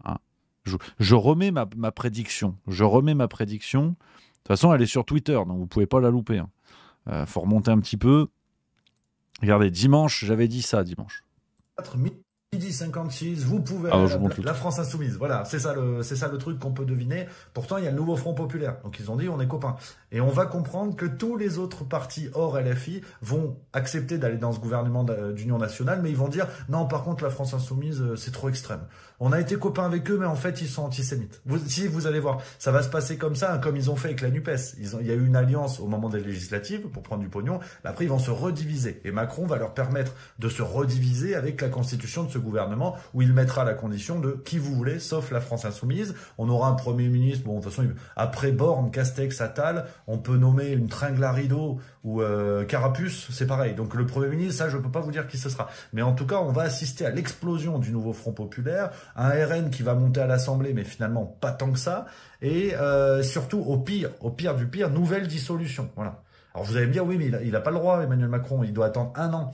Hein. Je remets ma prédiction. De toute façon, elle est sur Twitter, donc vous ne pouvez pas la louper. Hein. Faut remonter un petit peu. Regardez, dimanche, j'avais dit ça dimanche. Midi 56, vous pouvez la France Insoumise. Voilà, c'est ça le truc qu'on peut deviner. Pourtant, il y a le nouveau Front Populaire. Donc, ils ont dit, on est copains. Et on va comprendre que tous les autres partis hors LFI vont accepter d'aller dans ce gouvernement d'union nationale, mais ils vont dire, non, par contre, la France Insoumise, c'est trop extrême. On a été copains avec eux, mais en fait, ils sont antisémites. Vous allez voir, ça va se passer comme ça, hein, comme ils ont fait avec la NUPES. Il y a eu une alliance au moment des législatives pour prendre du pognon. Mais après, ils vont se rediviser. Et Macron va leur permettre de se rediviser avec la constitution de ce gouvernement, où il mettra la condition de qui vous voulez, sauf la France Insoumise. On aura un Premier ministre, bon, de toute façon, après Borne, Castex, Attal, on peut nommer une Tringle à rideau ou Carapuce, c'est pareil. Donc le Premier ministre, ça, je peux pas vous dire qui ce sera. Mais en tout cas, on va assister à l'explosion du nouveau Front Populaire, un RN qui va monter à l'Assemblée, mais finalement pas tant que ça, et surtout au pire du pire, nouvelle dissolution. Voilà. Alors vous allez me dire, oui, mais il a pas le droit, Emmanuel Macron, il doit attendre 1 an.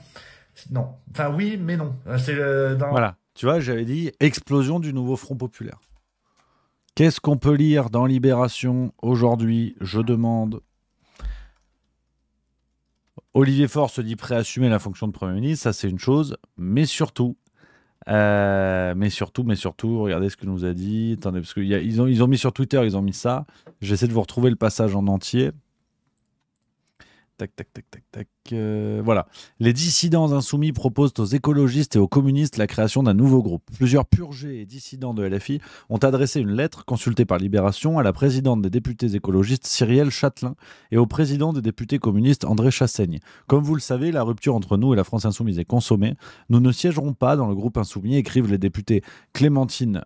Non. Enfin, oui, mais non. Voilà. Tu vois, j'avais dit explosion du nouveau Front Populaire. Qu'est-ce qu'on peut lire dans Libération aujourd'hui? Je demande. Olivier Faure se dit prêt à assumer la fonction de Premier ministre, ça c'est une chose, mais surtout, regardez ce que nous a dit. Attendez, parce qu'ils ont mis sur Twitter, ils ont mis ça. J'essaie de vous retrouver le passage en entier. Voilà. Les dissidents insoumis proposent aux écologistes et aux communistes la création d'un nouveau groupe. Plusieurs purgés et dissidents de LFI ont adressé une lettre consultée par Libération à la présidente des députés écologistes Cyrielle Châtelain et au président des députés communistes André Chassaigne. Comme vous le savez, la rupture entre nous et la France insoumise est consommée. Nous ne siégerons pas dans le groupe insoumis, écrivent les députés Clémentine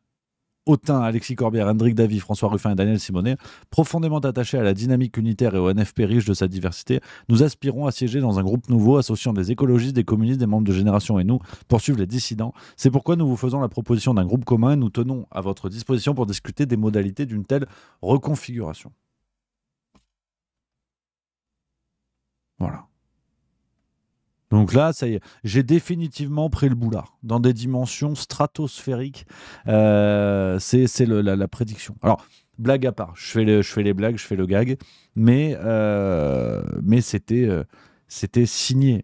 Autain, Alexis Corbière, Hendrik Davy, François Ruffin et Daniel Simonet. Profondément attachés à la dynamique unitaire et au NFP riche de sa diversité, nous aspirons à siéger dans un groupe nouveau associant des écologistes, des communistes, des membres de Génération et nous, poursuivent les dissidents. C'est pourquoi nous vous faisons la proposition d'un groupe commun et nous tenons à votre disposition pour discuter des modalités d'une telle reconfiguration. Voilà. Donc là, ça y est, j'ai définitivement pris le boulard dans des dimensions stratosphériques. C'est la prédiction. Alors, blague à part, je fais les blagues, je fais le gag, mais c'était signé,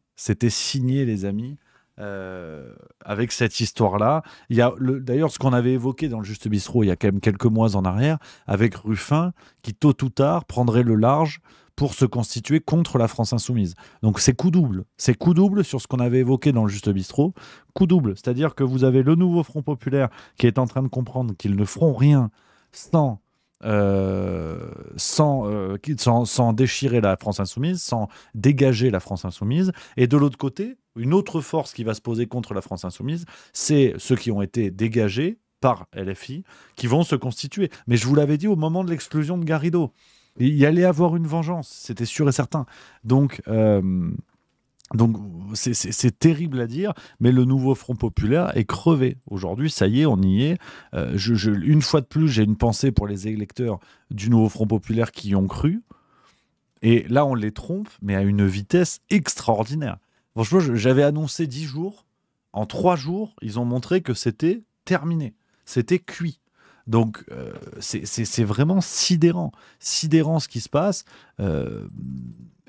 les amis. Avec cette histoire-là, il y a d'ailleurs ce qu'on avait évoqué dans le Juste Bistrot il y a quand même quelques mois en arrière, avec Ruffin, qui tôt ou tard prendrait le large pour se constituer contre la France insoumise. Donc c'est coup double. C'est coup double sur ce qu'on avait évoqué dans le Juste Bistrot. Coup double, c'est-à-dire que vous avez le nouveau Front Populaire qui est en train de comprendre qu'ils ne feront rien sans déchirer la France insoumise, sans dégager la France insoumise. Et de l'autre côté, une autre force qui va se poser contre la France insoumise, c'est ceux qui ont été dégagés par LFI, qui vont se constituer. Mais je vous l'avais dit au moment de l'exclusion de Garrido. Il y allait avoir une vengeance, c'était sûr et certain. Donc c'est terrible à dire, mais le nouveau Front Populaire est crevé. Aujourd'hui, ça y est, on y est. Une fois de plus, j'ai une pensée pour les électeurs du nouveau Front Populaire qui y ont cru. Et là, on les trompe, mais à une vitesse extraordinaire. Franchement, j'avais annoncé 10 jours. En 3 jours, ils ont montré que c'était terminé. C'était cuit. Donc, c'est vraiment sidérant ce qui se passe.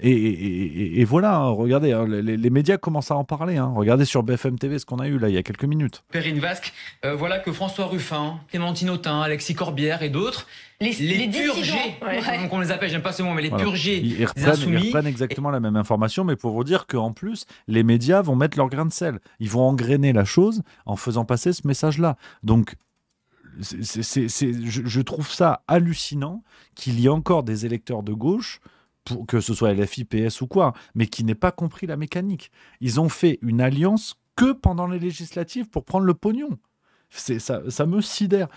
Et voilà, hein, regardez, hein, les médias commencent à en parler. Hein. Regardez sur BFM TV ce qu'on a eu là il y a quelques minutes. Perrine Vasque, voilà que François Ruffin, Clémentine Autain, Alexis Corbière et d'autres, les purgés, comme on les appelle, j'aime pas ce mot, mais les purgés ils reprennent exactement la même information, mais pour vous dire qu'en plus, les médias vont mettre leur grain de sel. Ils vont engrainer la chose en faisant passer ce message-là. Donc, je trouve ça hallucinant qu'il y ait encore des électeurs de gauche, que ce soit LFI, PS ou quoi, mais qui n'aient pas compris la mécanique. Ils ont fait une alliance que pendant les législatives pour prendre le pognon. Ça me sidère.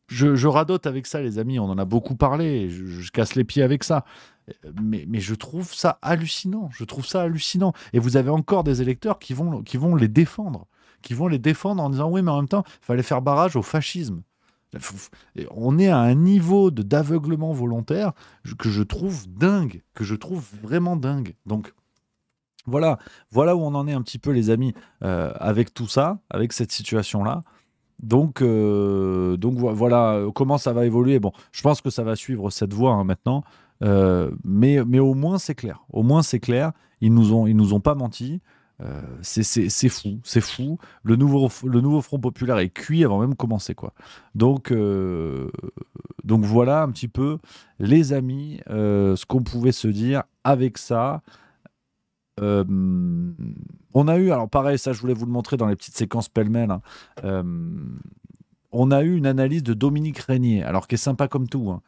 Je radote avec ça, les amis, on en a beaucoup parlé, je casse les pieds avec ça. Mais je trouve ça hallucinant. Et vous avez encore des électeurs qui vont les défendre. En disant oui, mais en même temps, il fallait faire barrage au fascisme. On est à un niveau d'aveuglement volontaire que je trouve dingue, vraiment dingue. Donc voilà où on en est un petit peu, les amis, avec tout ça, avec cette situation-là. Donc voilà comment ça va évoluer. Bon, je pense que ça va suivre cette voie hein, maintenant, mais au moins c'est clair. Ils nous ont pas menti. C'est fou. Le nouveau Front populaire est cuit avant même commencer, quoi. Donc voilà un petit peu, les amis, ce qu'on pouvait se dire avec ça. On a eu, alors pareil, ça je voulais vous le montrer dans les petites séquences pêle-mêle. Hein. On a eu une analyse de Dominique Régnier, alors qui est sympa comme tout. Hein.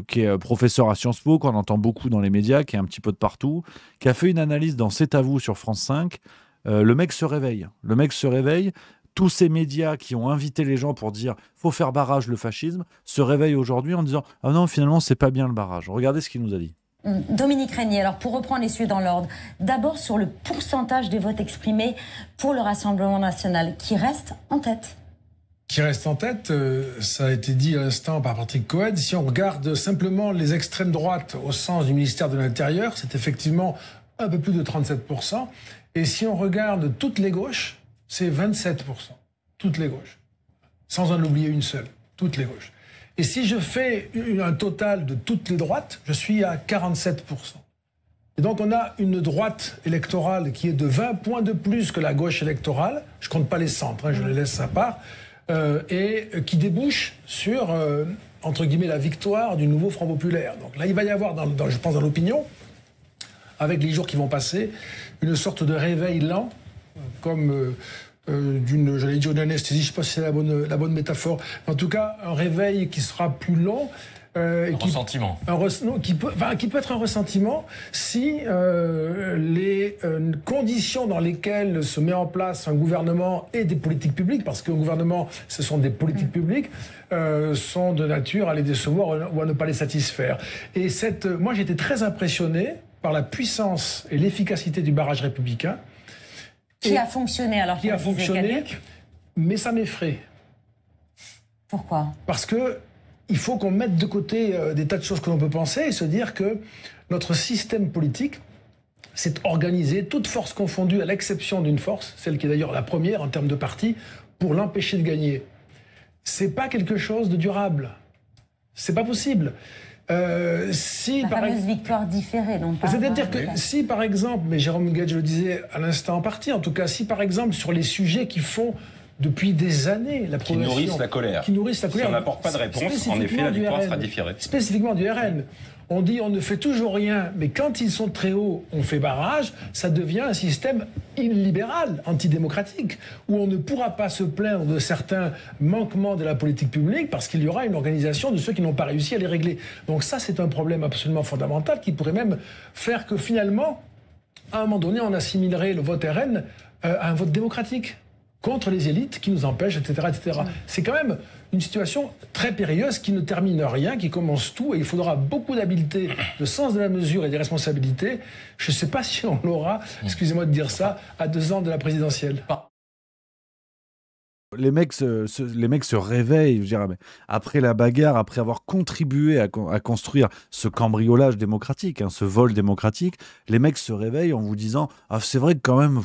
Qui est professeur à Sciences Po, qu'on entend beaucoup dans les médias, qui est un petit peu de partout, qui a fait une analyse dans C'est à vous sur France 5. Le mec se réveille. Tous ces médias qui ont invité les gens pour dire faut faire barrage le fascisme se réveillent aujourd'hui en disant ah non, finalement, c'est pas bien le barrage. Regardez ce qu'il nous a dit. Dominique Régnier, alors pour reprendre les sujets dans l'ordre, d'abord sur le pourcentage des votes exprimés pour le Rassemblement national qui reste en tête. Qui reste en tête, ça a été dit à l'instant par Patrick Cohen, si on regarde simplement les extrêmes droites au sens du ministère de l'Intérieur, c'est effectivement un peu plus de 37%. Et si on regarde toutes les gauches, c'est 27%. Toutes les gauches. Sans en oublier une seule. Toutes les gauches. Et si je fais un total de toutes les droites, je suis à 47%. Et donc on a une droite électorale qui est de 20 points de plus que la gauche électorale. Je compte pas les centres, hein, je les laisse à part. Et qui débouche sur, entre guillemets, la victoire du nouveau Front populaire. Donc là, il va y avoir, je pense, dans l'opinion, avec les jours qui vont passer, une sorte de réveil lent, comme j'allais dire une anesthésie, je ne sais pas si c'est la bonne métaphore, mais en tout cas, un réveil qui sera plus long. Ressentiment. Qui peut être un ressentiment si les conditions dans lesquelles se met en place un gouvernement et des politiques publiques, parce qu'un gouvernement, ce sont des politiques publiques, sont de nature à les décevoir ou à ne pas les satisfaire. Et moi, j'étais très impressionné par la puissance et l'efficacité du barrage républicain. Qui a fonctionné alors Qui a fonctionné, mais ça m'effraie. Pourquoi ? Parce que il faut qu'on mette de côté des tas de choses que l'on peut penser et se dire que notre système politique s'est organisé, toutes forces confondues, à l'exception d'une force, celle qui est d'ailleurs la première en termes de parti, pour l'empêcher de gagner. C'est pas quelque chose de durable. C'est pas possible. La fameuse victoire différée, non pas. C'est-à-dire que si, par exemple, mais Jérôme Gage le disait à l'instant en partie, en tout cas, si par exemple sur les sujets qui font depuis des années la progression, qui nourrissent la colère. Si on n'apporte pas de réponse, en effet, la victoire sera différée. Spécifiquement du RN. On dit on ne fait toujours rien, mais quand ils sont très hauts, on fait barrage, ça devient un système illibéral, antidémocratique, où on ne pourra pas se plaindre de certains manquements de la politique publique parce qu'il y aura une organisation de ceux qui n'ont pas réussi à les régler. Donc ça, c'est un problème absolument fondamental qui pourrait même faire que finalement, à un moment donné, on assimilerait le vote RN à un vote démocratique contre les élites qui nous empêchent, etc., etc. C'est quand même une situation très périlleuse qui ne termine rien, qui commence tout, et il faudra beaucoup d'habileté, de sens de la mesure et des responsabilités. Je ne sais pas si on l'aura, excusez-moi de dire ça, à 2 ans de la présidentielle. Les mecs se réveillent, je veux dire, après la bagarre, après avoir contribué à construire ce cambriolage démocratique, hein, ce vol démocratique, les mecs se réveillent en vous disant « Ah, c'est vrai que quand même... »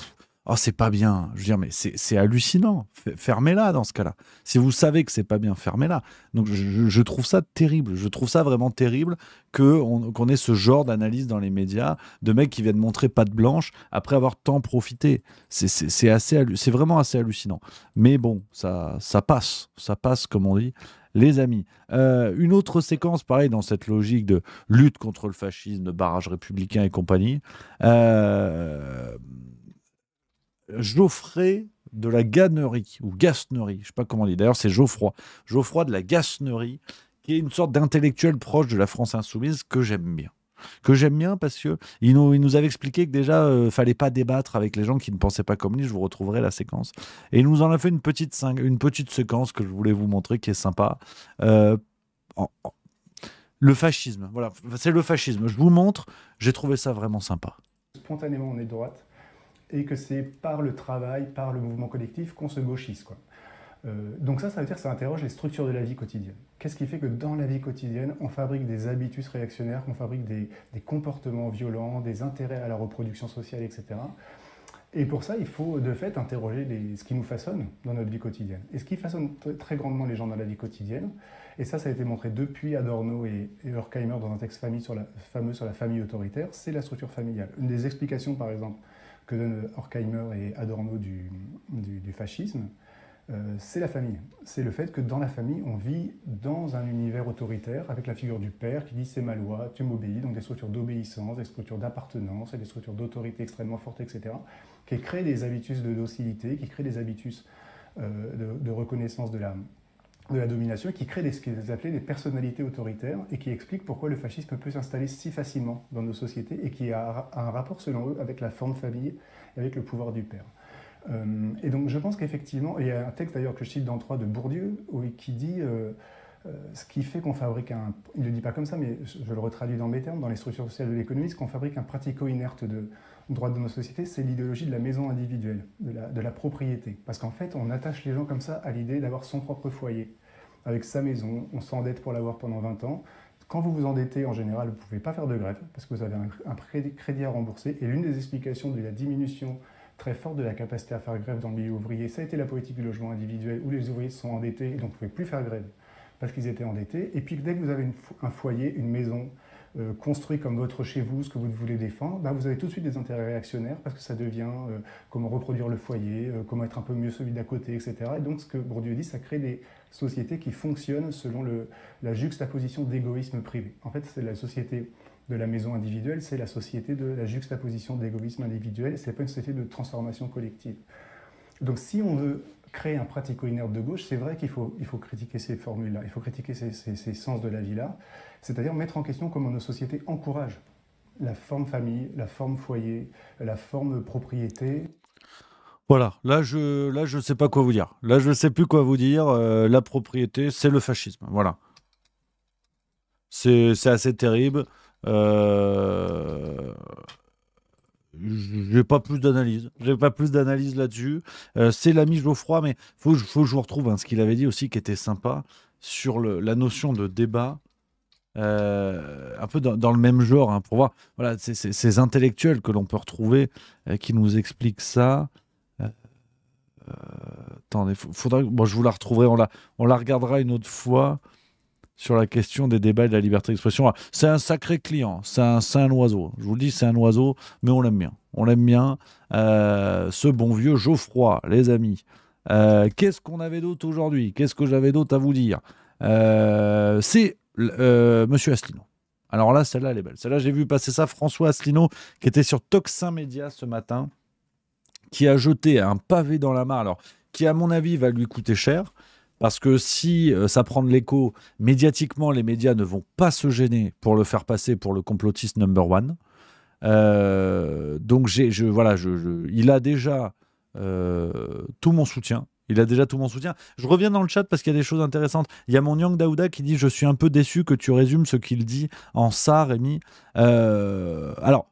Oh, c'est pas bien. Je veux dire, mais c'est hallucinant. Fermez-la dans ce cas-là. Si vous savez que c'est pas bien, fermez-la. Donc, je trouve ça terrible. Je trouve ça vraiment terrible qu'on ait ce genre d'analyse dans les médias de mecs qui viennent montrer patte blanche après avoir tant profité. C'est vraiment assez hallucinant. Mais bon, ça passe. Ça passe, comme on dit. Les amis, une autre séquence, pareil, dans cette logique de lutte contre le fascisme, de barrage républicain et compagnie. Geoffrey de la Gannerie, ou Gasnerie, je ne sais pas comment on dit. D'ailleurs, c'est Geoffroy de la Gasnerie, qui est une sorte d'intellectuel proche de la France insoumise que j'aime bien. Parce qu'il nous avait expliqué que déjà, fallait pas débattre avec les gens qui ne pensaient pas comme lui. Je vous retrouverai la séquence. Et il nous en a fait une petite séquence que je voulais vous montrer, qui est sympa. Le fascisme, voilà, c'est le fascisme. Je vous montre, j'ai trouvé ça vraiment sympa. Spontanément, on est de droite, et que c'est par le travail, par le mouvement collectif qu'on se gauchise, quoi. Donc ça veut dire que ça interroge les structures de la vie quotidienne. Qu'est-ce qui fait que dans la vie quotidienne, on fabrique des habitus réactionnaires, qu'on fabrique des comportements violents, des intérêts à la reproduction sociale, etc. Et pour ça, il faut de fait interroger ce qui nous façonne dans notre vie quotidienne. Et ce qui façonne très grandement les gens dans la vie quotidienne, et ça a été montré depuis Adorno et Horkheimer dans un texte fameux sur la famille autoritaire, c'est la structure familiale. Une des explications, par exemple, que donnent Horkheimer et Adorno du fascisme, c'est la famille. C'est le fait que dans la famille, on vit dans un univers autoritaire avec la figure du père qui dit c'est ma loi, tu m'obéis, donc des structures d'obéissance, des structures d'appartenance et des structures d'autorité extrêmement fortes, etc., qui créent des habitus de docilité, qui créent des habitus de reconnaissance de la domination, qui créent ce qu'ils appelaient des personnalités autoritaires et qui expliquent pourquoi le fascisme peut s'installer si facilement dans nos sociétés et qui a un rapport, selon eux, avec la forme famille et avec le pouvoir du père. Et donc je pense qu'effectivement, il y a un texte d'ailleurs que je cite dans 3 de Bourdieu qui dit ce qui fait qu'on fabrique il ne le dit pas comme ça, mais je le retraduis dans mes termes, dans les structures sociales de l'économie, ce qu'on fabrique un pratico-inerte de droit de nos sociétés, c'est l'idéologie de la maison individuelle, de la propriété. Parce qu'en fait, on attache les gens comme ça à l'idée d'avoir son propre foyer, avec sa maison, on s'endette pour l'avoir pendant 20 ans. Quand vous vous endettez, en général, vous ne pouvez pas faire de grève, parce que vous avez un crédit à rembourser, et l'une des explications de la diminution très forte de la capacité à faire grève dans le milieu ouvrier, ça a été la politique du logement individuel, où les ouvriers se sont endettés et donc ne pouvaient plus faire grève parce qu'ils étaient endettés. Et puis dès que vous avez un foyer, une maison construite comme votre chez vous, ce que vous voulez défendre, vous avez tout de suite des intérêts réactionnaires parce que ça devient comment reproduire le foyer, comment être un peu mieux celui d'à côté, etc. Et donc ce que Bourdieu dit, ça crée des sociétés qui fonctionnent selon la juxtaposition d'égoïsme privé. En fait, c'est la société de la maison individuelle, c'est la société de la juxtaposition d'égoïsme individuel, c'est pas une société de transformation collective. Donc si on veut créer un pratico-inerte de gauche, c'est vrai qu'il faut critiquer ces formules-là, il faut critiquer ces sens de la vie-là, c'est-à-dire mettre en question comment nos sociétés encouragent la forme famille, la forme foyer, la forme propriété. Voilà, là je sais pas quoi vous dire. Là je sais plus quoi vous dire. La propriété, c'est le fascisme. Voilà. C'est assez terrible. J'ai pas plus d'analyse. Là-dessus. C'est l'ami Geoffroy, mais faut que je vous retrouve ce qu'il avait dit aussi qui était sympa sur la notion de débat. Un peu dans le même genre, pour voir voilà, ces intellectuels que l'on peut retrouver qui nous expliquent ça. Attendez, je vous la retrouverai, on la regardera une autre fois sur la question des débats et de la liberté d'expression. C'est un sacré client, c'est un oiseau. Je vous le dis, c'est un oiseau, mais on l'aime bien. On l'aime bien, ce bon vieux Geoffroy, les amis. Qu'est-ce qu'on avait d'autre aujourd'hui? Qu'est-ce que j'avais d'autre à vous dire? C'est Monsieur Asselineau. Alors là, celle-là, elle est belle. Celle-là, j'ai vu passer ça, François Asselineau, qui était sur Tocsin Média ce matin, qui a jeté un pavé dans la mare, alors qui, à mon avis, va lui coûter cher. Parce que si ça prend de l'écho, médiatiquement, les médias ne vont pas se gêner pour le faire passer pour le complotiste number one. Donc, il a déjà tout mon soutien. Je reviens dans le chat parce qu'il y a des choses intéressantes. Il y a mon Yang Daouda qui dit « Je suis un peu déçu que tu résumes ce qu'il dit en ça, Rémi. » Alors,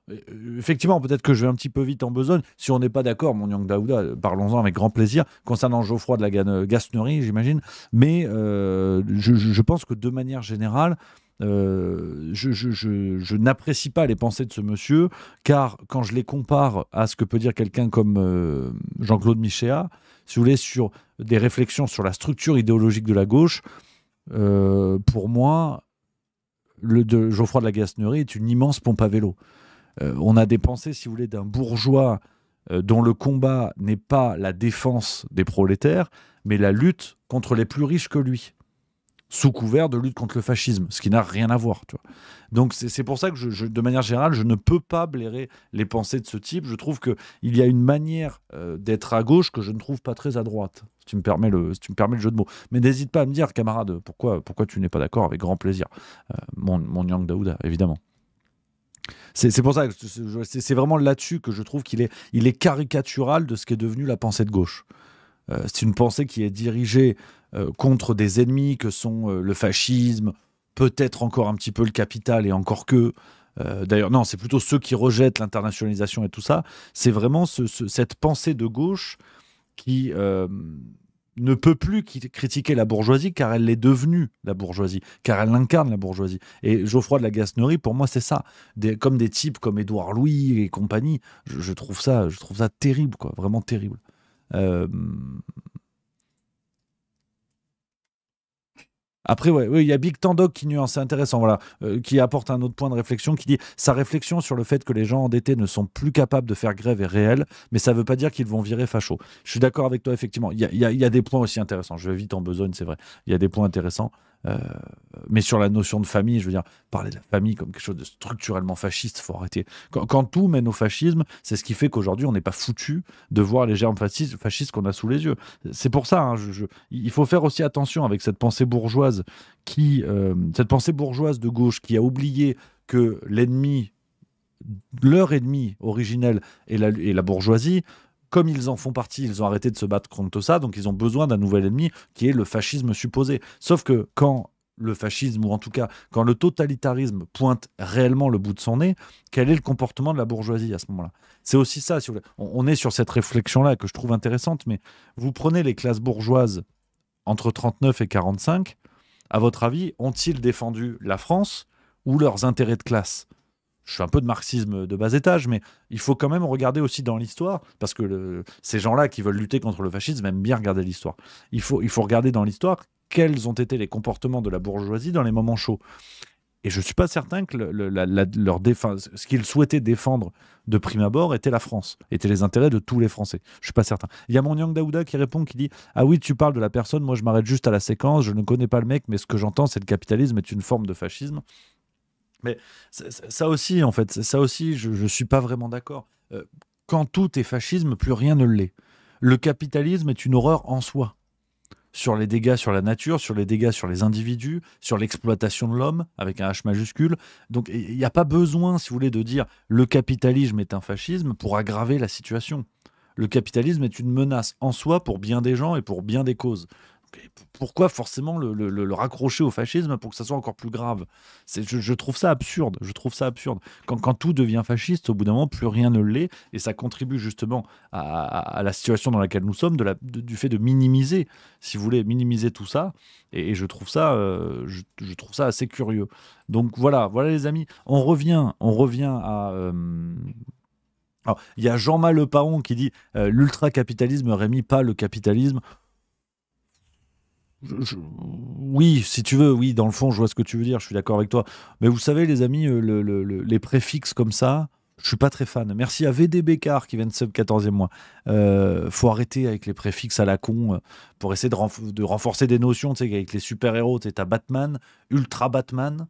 effectivement, peut-être que je vais un petit peu vite en besogne. Si on n'est pas d'accord, mon Yang Daouda, parlons-en avec grand plaisir. Concernant Geoffroy de la Gasnerie, j'imagine. Mais je pense que de manière générale, je n'apprécie pas les pensées de ce monsieur, car quand je les compare à ce que peut dire quelqu'un comme Jean-Claude Michéa, si vous voulez, sur des réflexions sur la structure idéologique de la gauche, pour moi, de Geoffroy de la Gasnerie est une immense pompe à vélo. On a des pensées, si vous voulez, d'un bourgeois dont le combat n'est pas la défense des prolétaires, mais la lutte contre les plus riches que lui, sous couvert de lutte contre le fascisme, ce qui n'a rien à voir. Tu vois. Donc c'est pour ça que, de manière générale, je ne peux pas blairer les pensées de ce type. Je trouve qu'il y a une manière d'être à gauche que je ne trouve pas très à droite, si tu me permets le jeu de mots. Mais n'hésite pas à me dire, camarade, pourquoi tu n'es pas d'accord, avec grand plaisir. Mon Yang Daouda, évidemment. C'est pour ça que c'est vraiment là-dessus que je trouve qu'il est caricatural de ce qui est devenu la pensée de gauche. C'est une pensée qui est dirigée contre des ennemis que sont le fascisme, peut-être encore un petit peu le capital et encore que. D'ailleurs, non, c'est plutôt ceux qui rejettent l'internationalisation et tout ça. C'est vraiment cette pensée de gauche qui ne peut plus critiquer la bourgeoisie car elle est devenue la bourgeoisie, car elle incarne la bourgeoisie. Et Geoffroy de la Gasnerie, pour moi, c'est ça. Comme des types comme Édouard Louis et compagnie, je trouve ça terrible, quoi, vraiment terrible. Après, il y a Big Tandog qui nuance, c'est intéressant, voilà, qui apporte un autre point de réflexion, qui dit « Sa réflexion sur le fait que les gens endettés ne sont plus capables de faire grève est réelle, mais ça ne veut pas dire qu'ils vont virer facho. » Je suis d'accord avec toi, effectivement. Il y a des points aussi intéressants. Je vais vite en besogne, c'est vrai. Il y a des points intéressants. Mais sur la notion de famille, je veux dire, parler de la famille comme quelque chose de structurellement fasciste, il faut arrêter. Quand tout mène au fascisme, c'est ce qui fait qu'aujourd'hui, on n'est pas foutu de voir les germes fascistes qu'on a sous les yeux. C'est pour ça, hein, il faut faire aussi attention avec cette pensée bourgeoise, cette pensée bourgeoise de gauche qui a oublié que leur ennemi originel est la bourgeoisie. Comme ils en font partie, ils ont arrêté de se battre contre ça, donc ils ont besoin d'un nouvel ennemi qui est le fascisme supposé. Sauf que quand le fascisme, ou en tout cas quand le totalitarisme pointe réellement le bout de son nez, quel est le comportement de la bourgeoisie à ce moment-là? C'est aussi ça, si vous voulez. On est sur cette réflexion-là que je trouve intéressante, mais vous prenez les classes bourgeoises entre 39 et 45, à votre avis, ont-ils défendu la France ou leurs intérêts de classe? Je suis un peu de marxisme de bas étage, mais il faut quand même regarder aussi dans l'histoire, parce que ces gens-là qui veulent lutter contre le fascisme aiment bien regarder l'histoire. Il faut regarder dans l'histoire quels ont été les comportements de la bourgeoisie dans les moments chauds. Et je ne suis pas certain que ce qu'ils souhaitaient défendre de prime abord était la France, étaient les intérêts de tous les Français. Je ne suis pas certain. Il y a mon Yang Daouda qui répond, qui dit « Ah oui, tu parles de la personne, moi je m'arrête juste à la séquence, je ne connais pas le mec, mais ce que j'entends, c'est que le capitalisme est une forme de fascisme. » Mais ça aussi, en fait, je ne suis pas vraiment d'accord. Quand tout est fascisme, plus rien ne l'est. Le capitalisme est une horreur en soi. Sur les dégâts sur la nature, sur les dégâts sur les individus, sur l'exploitation de l'homme, avec un H majuscule. Donc il n'y a pas besoin, si vous voulez, de dire le capitalisme est un fascisme pour aggraver la situation. Le capitalisme est une menace en soi pour bien des gens et pour bien des causes. Pourquoi forcément le raccrocher au fascisme pour que ça soit encore plus grave? Je trouve ça absurde. Quand tout devient fasciste, au bout d'un moment, plus rien ne l'est, et ça contribue justement à la situation dans laquelle nous sommes, du fait de minimiser, si vous voulez, minimiser tout ça. Et je trouve ça assez curieux. Donc voilà les amis, on revient à... Alors, il y a Jean-Mal Le Paon qui dit l'ultra-capitalisme Rémi, pas le capitalisme. Oui, si tu veux, oui, dans le fond, je vois ce que tu veux dire, je suis d'accord avec toi. Mais vous savez, les amis, les préfixes comme ça, je suis pas très fan. Merci à VD Bécard qui vient de sub 14e mois. Faut arrêter avec les préfixes à la con pour essayer de renforcer des notions. Tu sais, avec les super-héros, tu sais, t'as Batman, Ultra Batman,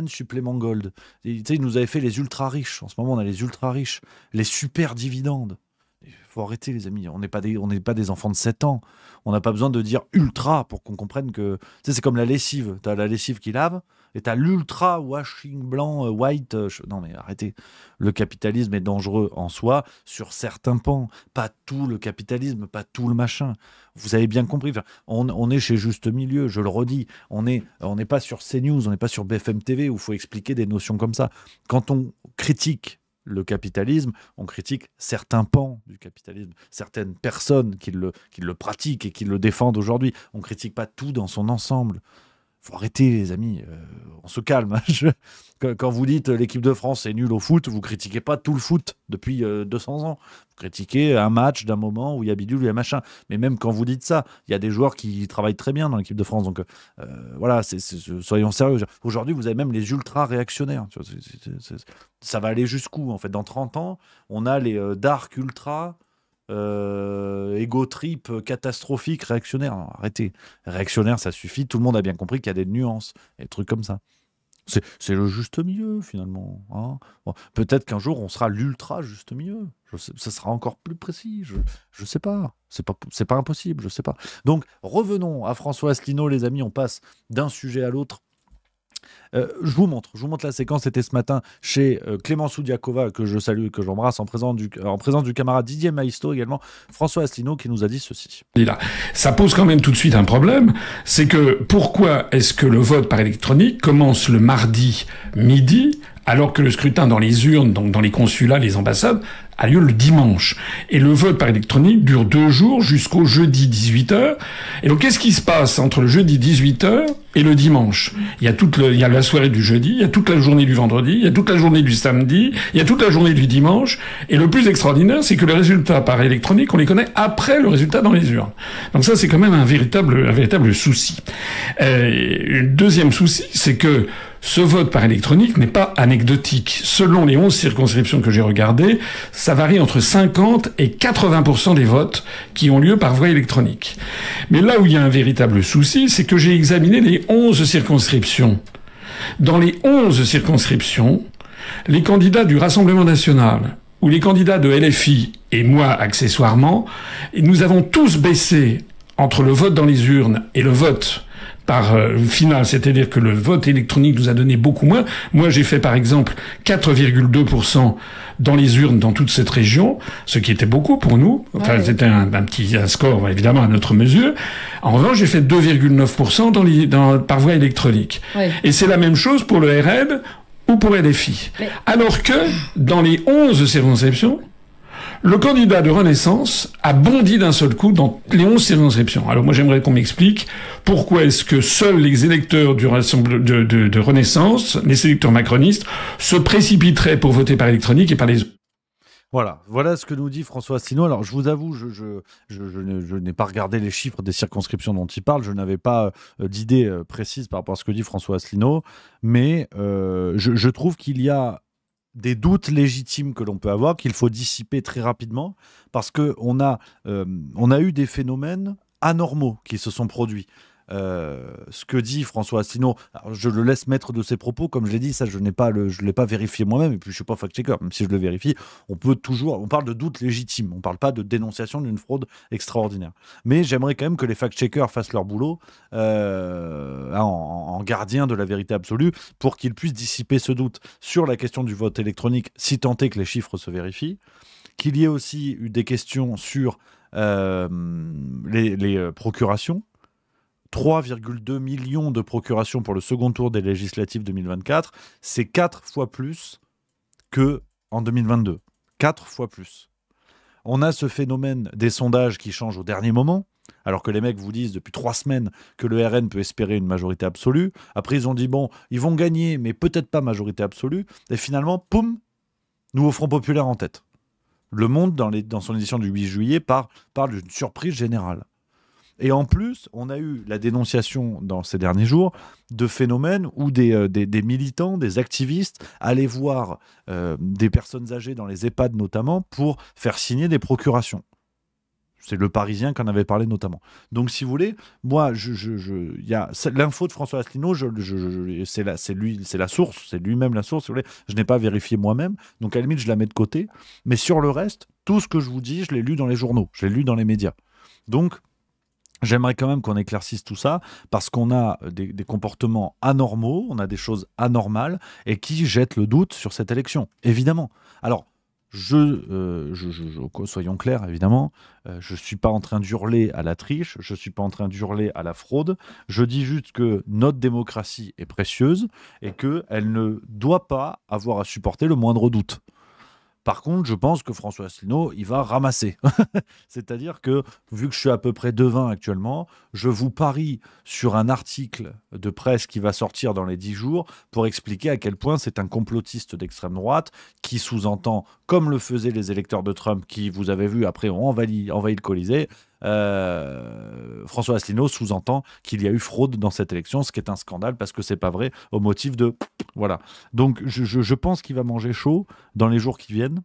supplément Gold. Tu sais, ils nous avaient fait les ultra riches. En ce moment, on a les ultra riches, les super dividendes. Il faut arrêter, les amis. On n'est pas des enfants de 7 ans. On n'a pas besoin de dire ultra pour qu'on comprenne que... Tu sais, c'est comme la lessive. Tu as la lessive qui lave et tu as l'ultra washing blanc, white. Non, mais arrêtez. Le capitalisme est dangereux en soi sur certains pans. Pas tout le capitalisme, pas tout le machin. Vous avez bien compris. Enfin, on est chez Juste Milieu, je le redis. On n'est pas sur CNews, on n'est pas sur BFM TV où il faut expliquer des notions comme ça. Quand on critique le capitalisme, on critique certains pans du capitalisme, certaines personnes qui le pratiquent et qui le défendent aujourd'hui. On ne critique pas tout dans son ensemble. faut arrêter, les amis. On se calme. Quand vous dites l'équipe de France est nulle au foot, vous critiquez pas tout le foot depuis 200 ans. Vous critiquez un match d'un moment où il y a bidule, où il y a machin. Mais même quand vous dites ça, il y a des joueurs qui travaillent très bien dans l'équipe de France. Donc voilà, soyons sérieux. Aujourd'hui, vous avez même les ultra réactionnaires. Ça va aller jusqu'où, en fait? Dans 30 ans, on a les dark ultra... égo trip catastrophique réactionnaire. Non, arrêtez, réactionnaire ça suffit, tout le monde a bien compris qu'il y a des nuances et des trucs comme ça. C'est le juste milieu finalement, hein. Bon, peut-être qu'un jour on sera l'ultra juste milieu, ça sera encore plus précis, je sais pas, c'est pas impossible, je sais pas. Donc revenons à François Asselineau, les amis, on passe d'un sujet à l'autre. Je vous montre la séquence. C'était ce matin chez Clémenceau Diakova, que je salue et que j'embrasse, en présence du camarade Didier Maisto, également François Asselineau, qui nous a dit ceci. Et là, ça pose quand même tout de suite un problème, c'est que pourquoi est-ce que le vote par électronique commence le mardi midi, alors que le scrutin dans les urnes, donc dans les consulats, les ambassades, a lieu le dimanche. Et le vote par électronique dure 2 jours jusqu'au jeudi 18h. Et donc, qu'est-ce qui se passe entre le jeudi 18h et le dimanche? Il y a la soirée du jeudi, il y a toute la journée du vendredi, il y a toute la journée du samedi, il y a toute la journée du dimanche. Et le plus extraordinaire, c'est que les résultats par électronique, on les connaît après le résultat dans les urnes. Donc ça, c'est quand même un véritable souci. Deuxième souci, c'est que ce vote par électronique n'est pas anecdotique. Selon les 11 circonscriptions que j'ai regardées, ça varie entre 50 et 80% des votes qui ont lieu par voie électronique. Mais là où il y a un véritable souci, c'est que j'ai examiné les 11 circonscriptions. Dans les 11 circonscriptions, les candidats du Rassemblement national ou les candidats de LFI et moi accessoirement, nous avons tous baissé entre le vote dans les urnes et le vote par final, c'est-à-dire que le vote électronique nous a donné beaucoup moins. Moi, j'ai fait par exemple 4,2% dans les urnes dans toute cette région, ce qui était beaucoup pour nous. Enfin, ouais. C'était un score évidemment à notre mesure. En revanche, j'ai fait 2,9% par voie électronique. Ouais. Et c'est la même chose pour le RN ou pour LFI. Mais... Alors que dans les 11 circonscriptions, le candidat de Renaissance a bondi d'un seul coup dans les 11 circonscriptions. Alors moi, j'aimerais qu'on m'explique pourquoi est-ce que seuls les électeurs de Renaissance, les électeurs macronistes, se précipiteraient pour voter par électronique et par les autres. Voilà ce que nous dit François Asselineau. Alors, je vous avoue, je n'ai pas regardé les chiffres des circonscriptions dont il parle. Je n'avais pas d'idée précise par rapport à ce que dit François Asselineau. Mais je trouve qu'il y a des doutes légitimes que l'on peut avoir, qu'il faut dissiper très rapidement, parce qu'on a eu des phénomènes anormaux qui se sont produits. Ce que dit François Asselineau, je le laisse mettre de ses propos, comme je l'ai dit, ça je ne l'ai pas vérifié moi-même, et puis je ne suis pas fact-checker, même si je le vérifie, on parle de doutes légitimes, on ne parle pas de dénonciation d'une fraude extraordinaire. Mais j'aimerais quand même que les fact-checkers fassent leur boulot en gardien de la vérité absolue, pour qu'ils puissent dissiper ce doute sur la question du vote électronique, si tant est que les chiffres se vérifient, qu'il y ait aussi eu des questions sur les procurations. 3,2 millions de procurations pour le second tour des législatives 2024, c'est 4 fois plus qu'en 2022. 4 fois plus. On a ce phénomène des sondages qui changent au dernier moment, alors que les mecs vous disent depuis 3 semaines que le RN peut espérer une majorité absolue. Après, ils ont dit, bon, ils vont gagner, mais peut-être pas majorité absolue. Et finalement, poum, nouveau Front Populaire en tête. Le Monde, dans son édition du 8 juillet, parle d'une surprise générale. Et en plus, on a eu la dénonciation dans ces derniers jours de phénomènes où des militants, des activistes allaient voir des personnes âgées dans les EHPAD notamment pour faire signer des procurations. C'est Le Parisien qui en avait parlé notamment. Donc, si vous voulez, moi, y a l'info de François Asselineau, c'est la source, c'est lui-même la source. Si vous voulez, je n'ai pas vérifié moi-même, donc à la limite, je la mets de côté. Mais sur le reste, tout ce que je vous dis, je l'ai lu dans les journaux, je l'ai lu dans les médias. Donc, j'aimerais quand même qu'on éclaircisse tout ça, parce qu'on a des comportements anormaux, on a des choses anormales, et qui jettent le doute sur cette élection, évidemment. Alors, soyons clairs, évidemment, je ne suis pas en train d'hurler à la triche, je ne suis pas en train d'hurler à la fraude, je dis juste que notre démocratie est précieuse, et qu'elle ne doit pas avoir à supporter le moindre doute. Par contre, je pense que François Asselineau, il va ramasser. C'est-à-dire que, vu que je suis à peu près devin actuellement, je vous parie sur un article de presse qui va sortir dans les 10 jours pour expliquer à quel point c'est un complotiste d'extrême droite qui sous-entend, comme le faisaient les électeurs de Trump qui, vous avez vu, après ont envahi le Colisée, François Asselineau sous-entend qu'il y a eu fraude dans cette élection, ce qui est un scandale parce que c'est pas vrai, au motif de... Voilà. Donc je pense qu'il va manger chaud dans les jours qui viennent.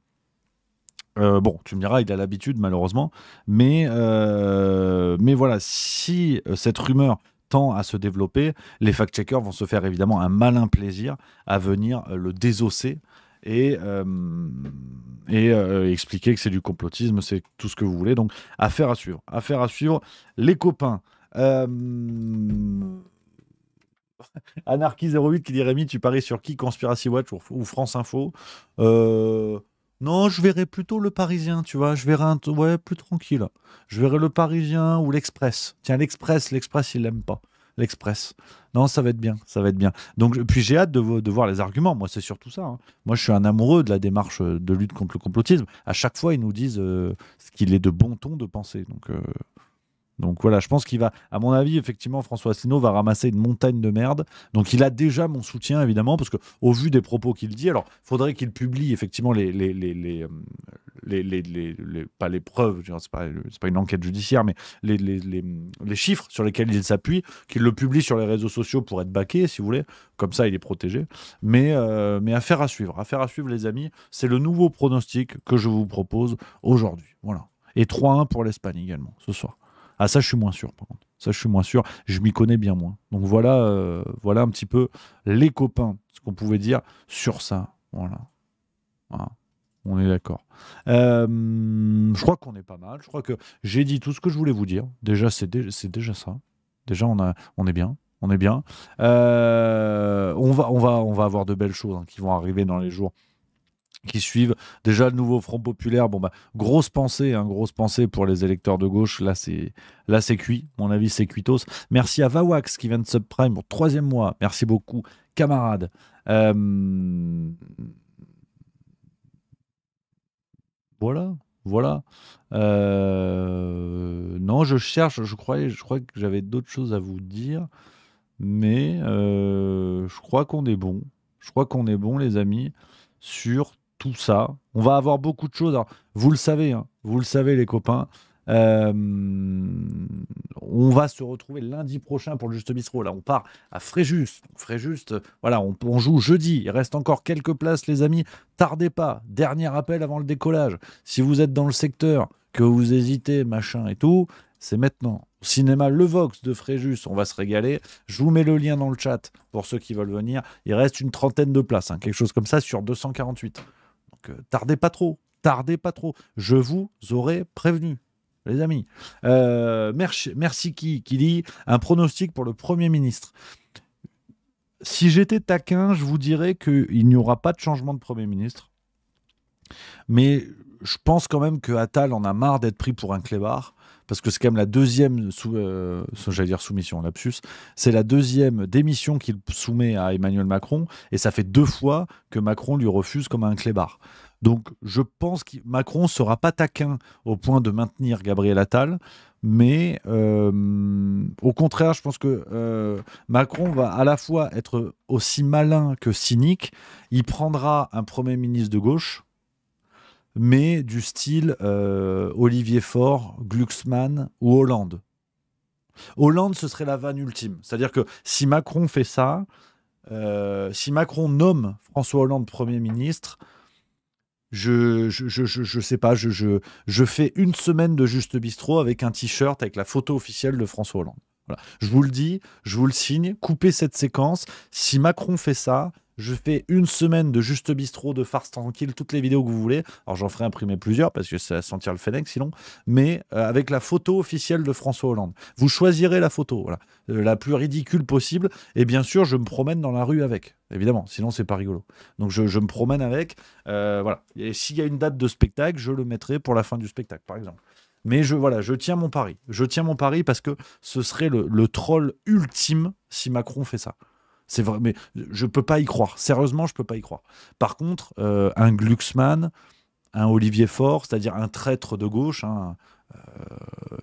Bon, tu me diras, il a l'habitude malheureusement, mais voilà, si cette rumeur tend à se développer, les fact-checkers vont se faire évidemment un malin plaisir à venir le désosser et expliquer que c'est du complotisme, c'est tout ce que vous voulez. Donc, affaire à suivre. Affaire à suivre. Les copains. Anarchy08 qui dit Rémi, tu paries sur qui, Conspiracy Watch ou France Info? Non, je verrai plutôt le Parisien, tu vois. Je verrai ouais, plus tranquille. Je verrai le Parisien ou l'Express. Tiens, l'Express, il l'aime pas. L'Express. Non, ça va être bien, ça va être bien. Donc, puis j'ai hâte de voir les arguments. Moi, c'est surtout ça. Hein. Moi, je suis un amoureux de la démarche de lutte contre le complotisme. À chaque fois, ils nous disent ce qu'il est de bon ton de penser. Donc voilà, je pense qu'il va, à mon avis, effectivement, François Asselineau va ramasser une montagne de merde. Donc il a déjà mon soutien, évidemment, parce qu'au vu des propos qu'il dit, alors il faudrait qu'il publie effectivement pas les preuves, c'est pas une enquête judiciaire, mais les chiffres sur lesquels il s'appuie, qu'il le publie sur les réseaux sociaux pour être baqué, si vous voulez. Comme ça, il est protégé. Mais affaire à suivre, les amis. C'est le nouveau pronostic que je vous propose aujourd'hui. Voilà. Et 3-1 pour l'Espagne également, ce soir. Ah, ça, je suis moins sûr, par contre. Ça, je suis moins sûr. Je m'y connais bien moins. Donc, voilà un petit peu les copains, ce qu'on pouvait dire sur ça. Voilà. On est d'accord. Je crois qu'on est pas mal. Je crois que j'ai dit tout ce que je voulais vous dire. Déjà, c'est déjà ça. Déjà, on est bien. On est bien. On va avoir de belles choses qui vont arriver dans les jours qui suivent. Déjà, le nouveau Front Populaire, grosse pensée pour les électeurs de gauche. Là, c'est cuit. À mon avis, c'est cuitos. Merci à Vawax qui vient de subprime pour 3e mois. Merci beaucoup, camarades. Voilà. Non, je crois que j'avais d'autres choses à vous dire, mais je crois qu'on est bon. Je crois qu'on est bon, les amis, sur tout ça. On va avoir beaucoup de choses. Alors, vous le savez, les copains. On va se retrouver lundi prochain pour le Juste Bistrot. Là, on part à Fréjus. Voilà, on joue jeudi. Il reste encore quelques places, les amis. Tardez pas. Dernier appel avant le décollage. Si vous êtes dans le secteur, que vous hésitez, machin et tout, c'est maintenant. Cinéma Le Vox de Fréjus, on va se régaler. Je vous mets le lien dans le chat pour ceux qui veulent venir. Il reste une 30aine de places, quelque chose comme ça sur 248. Donc, tardez pas trop. Je vous aurai prévenu, les amis. Merci qui dit un pronostic pour le Premier ministre. Si j'étais taquin, je vous dirais qu'il n'y aura pas de changement de Premier ministre. Mais je pense quand même que Attal en a marre d'être pris pour un clébard. Parce que c'est quand même la deuxième soumission, lapsus, c'est la deuxième démission qu'il soumet à Emmanuel Macron, et ça fait 2 fois que Macron lui refuse comme un clébard. Donc je pense que Macron ne sera pas taquin au point de maintenir Gabriel Attal, mais au contraire, je pense que Macron va à la fois être aussi malin que cynique. Il prendra un Premier ministre de gauche, mais du style Olivier Faure, Glucksmann ou Hollande. Hollande, ce serait la vanne ultime. C'est-à-dire que si Macron fait ça, si Macron nomme François Hollande Premier ministre, je sais pas, je fais une semaine de Juste Bistrot avec un t-shirt avec la photo officielle de François Hollande. Voilà. Je vous le dis, je vous le signe, coupez cette séquence. Si Macron fait ça, je fais une semaine de Juste Bistrot, de farce tranquille, toutes les vidéos que vous voulez. Alors j'en ferai imprimer plusieurs parce que ça va sentir le Fennec sinon. Mais avec la photo officielle de François Hollande. Vous choisirez la photo, voilà, la plus ridicule possible. Et bien sûr, je me promène dans la rue avec. Évidemment, sinon c'est pas rigolo. Donc je me promène avec. Voilà. Et s'il y a une date de spectacle, je le mettrai pour la fin du spectacle, par exemple. Mais je tiens mon pari. Je tiens mon pari parce que ce serait le troll ultime si Macron fait ça. C'est vrai, mais je peux pas y croire. Sérieusement, je peux pas y croire. Par contre, un Glucksmann, un Olivier Faure, c'est-à-dire un traître de gauche. Hein,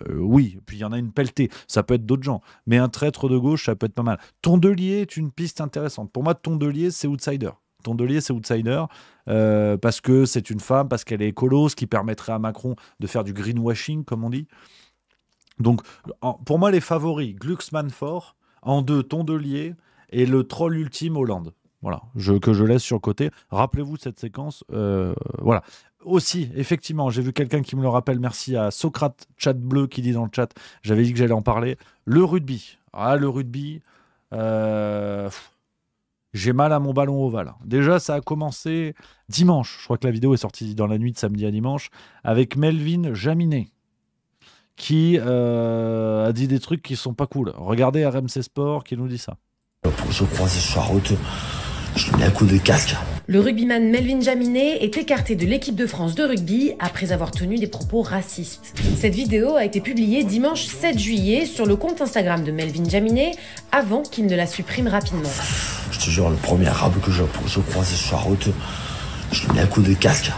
oui, puis il y en a une pelletée, ça peut être d'autres gens, mais un traître de gauche, ça peut être pas mal. Tondelier est une piste intéressante. Pour moi, Tondelier, c'est outsider. Tondelier, c'est outsider parce que c'est une femme, parce qu'elle est écolo, ce qui permettrait à Macron de faire du greenwashing, comme on dit. Donc, pour moi, les favoris, Glucksmann Faure, en 2, Tondelier, et le troll ultime, Hollande. Voilà, que je laisse sur le côté. Rappelez-vous cette séquence. Voilà. Aussi, effectivement, j'ai vu quelqu'un qui me le rappelle. Merci à Socrate Chat Bleu qui dit dans le chat, j'avais dit que j'allais en parler. Le rugby. Ah, le rugby. J'ai mal à mon ballon ovale. Déjà, ça a commencé dimanche. Je crois que la vidéo est sortie dans la nuit de samedi à dimanche avec Melvin Jaminet qui a dit des trucs qui sont pas cool. Regardez RMC Sport qui nous dit ça. Pour se croiser sur la route, je lui mets un coup de casque. Le rugbyman Melvin Jaminet est écarté de l'équipe de France de rugby après avoir tenu des propos racistes. Cette vidéo a été publiée dimanche 7 juillet sur le compte Instagram de Melvin Jaminet avant qu'il ne la supprime rapidement. Je te jure, le premier arabe que je pour se croiser sur la route, je lui mets un coup de casque.